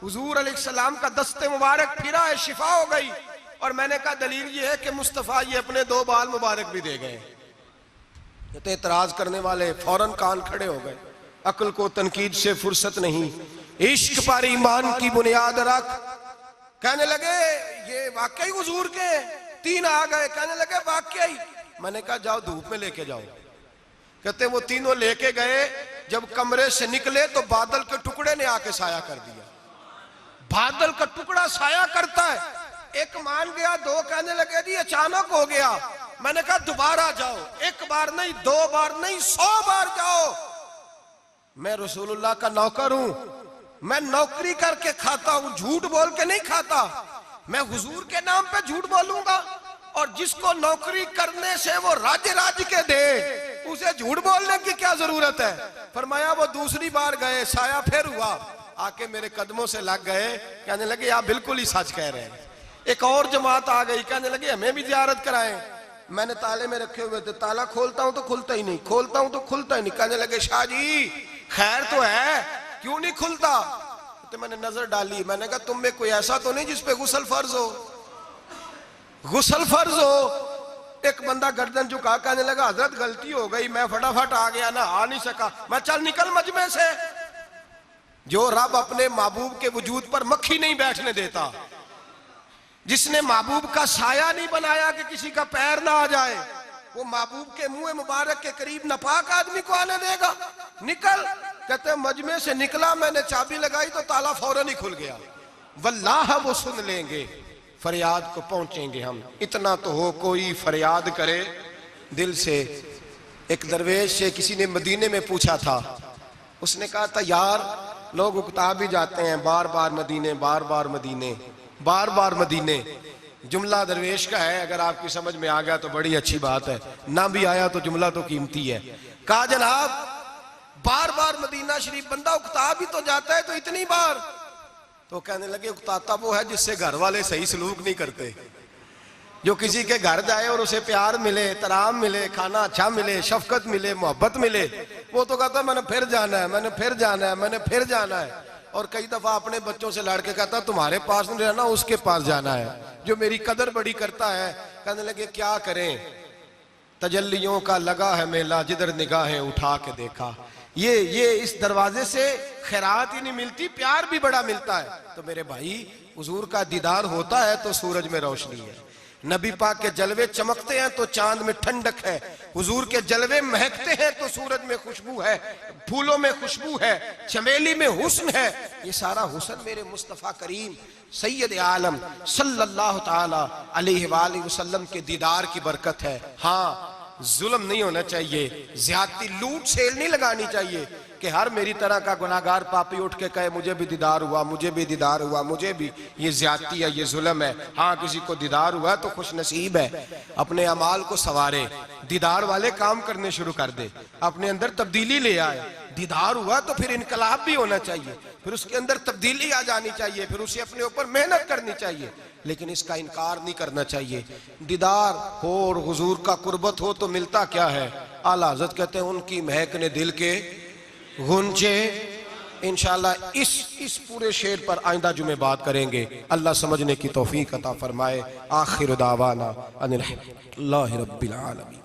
हुजूर अलैहिस्सलाम का दस्ते मुबारक फिरा है, शिफा हो गई। और मैंने कहा दलील ये है कि मुस्तफा ये अपने 2 बाल मुबारक भी दे गए। तो एतराज करने वाले फौरन कान खड़े हो गए। अक्ल को तनकीद से फुर्सत नहीं, इश्क पर ईमान की बुनियाद रख। कहने लगे ये वाकई हुजूर के 3 आ गए। कहने लगे वाकई। मैंने कहा जाओ धूप में लेके जाओ। कहते वो तीनों लेके गए। जब कमरे से निकले तो बादल के टुकड़े ने आके साया कर दिया। बादल का टुकड़ा साया करता है। एक मान गया, 2 कहने लगे जी अचानक हो गया। मैंने कहा दोबारा जाओ, 1 बार नहीं, 2 बार नहीं, 100 बार जाओ। मैं रसूलुल्लाह का नौकर हूं, मैं नौकरी करके खाता हूं, झूठ बोल के नहीं खाता। मैं हुजूर के नाम पे झूठ बोलूंगा और जिसको नौकरी करने से वो राज्य के दे, उसे झूठ बोलने की क्या जरूरत है। फरमाया वो दूसरी बार गए, साया फिर हुआ, आके मेरे कदमों से लग गए। कहने लगे आप बिल्कुल ही सच कह रहे हैं। एक और जमात आ गई, कहने लगे हमें भी जियारत कराएं। मैंने ताले में रखे हुए थे, ताला खोलता हूं तो खुलता ही नहीं, खोलता हूं तो खुलता ही नहीं। कहने लगे शाह जी खैर तो है, क्यों नहीं खुलता। तो मैंने नजर डाली, मैंने कहा तुम में कोई ऐसा तो नहीं जिसपे गुस्ल फर्ज हो, गुस्ल फर्ज हो। एक बंदा गर्दन झुका, कहने लगा हजरत गलती हो गई, मैं फटाफट आ गया ना, आ नहीं सका। मैं चल निकल मजमे से। जो रब अपने महबूब के वजूद पर मक्खी नहीं बैठने देता, जिसने महबूब का साया नहीं बनाया कि किसी का पैर ना आ जाए, वो महबूब के मुंह मुबारक के करीब नापाक आदमी को आने देगा। निकल। कहते मजमे से निकला, मैंने चाबी लगाई तो ताला फौरन ही खुल गया। वल्लाह वो सुन लेंगे, फरियाद को पहुंचेंगे हम। इतना तो हो कोई फरियाद करे दिल से। एक दरवेश से किसी ने मदीने में पूछा था, उसने कहा था यार लोग उकता भी जाते हैं बार बार मदीने, बार बार मदीने, बार बार मदीने। जुमला दरवेश का है, अगर आपकी समझ में आ गया तो बड़ी अच्छी बात है, ना भी आया तो जुमला तो कीमती है। कहा जनाब बार बार मदीना शरीफ बंदा उकता भी तो जाता है तो इतनी बार। तो कहने लगे उकताता वो है जिससे घर वाले सही सलूक नहीं करते। जो किसी के घर जाए और उसे प्यार मिले, तराम मिले, खाना अच्छा मिले, शफकत मिले, मोहब्बत मिले, वो तो कहता है मैंने फिर जाना है, मैंने फिर जाना है, मैंने फिर जाना है। और कई दफा अपने बच्चों से लड़ के कहता तुम्हारे पास नहीं रहना, उसके पास जाना है जो मेरी कदर बड़ी करता है। कहने लगे क्या करें, तजल्लियों का लगा है मेला, जिधर निगाहें उठा के देखा। ये इस दरवाजे से खैरात ही नहीं मिलती, प्यार भी बड़ा मिलता है। तो मेरे भाई, हुजूर का दीदार होता है तो सूरज में रोशनी है, नबी पाक के जलवे चमकते हैं तो चांद में ठंडक है, हुजूर के जलवे महकते हैं तो सूरज में खुशबू है, फूलों में खुशबू है, चमेली में हुस्न है। ये सारा हुस्न मेरे मुस्तफा करीम सैयद आलम सल्लल्लाहु ताला अलैहि वसल्लम के दीदार की बरकत है। हाँ, जुल्म नहीं होना चाहिए, ज्यादती लूट सेल नहीं लगानी चाहिए कि हर मेरी तरह का गुनाहगार पापी उठ के कहे मुझे भी दीदार हुआ, मुझे भी दीदार हुआ, मुझे भी। ये ज्यादती है, ये जुल्म है। हाँ, किसी को दीदार हुआ तो खुश नसीब है, अपने अमाल को सवारे, दीदार वाले काम करने शुरू कर दे, अपने अंदर तब्दीली ले आए। दीदार हुआ तो फिर इनकलाब भी होना चाहिए, फिर उसके अंदर तब्दीली आ जानी चाहिए, फिर उसे अपने ऊपर मेहनत करनी चाहिए, लेकिन इसका इनकार नहीं करना चाहिए। दीदार हो और हुजूर का कुर्बत हो तो मिलता क्या है। आला हज़रत कहते हैं उनकी महक ने दिल के गुंजे। इंशाअल्लाह इस पूरे शेर पर आइंदा जुमे बात करेंगे। अल्लाह समझने की तौफीक अता फरमाए। आखिर दावाना अनिल हम्दुलिल्लाहि रब्बिल आलमीन।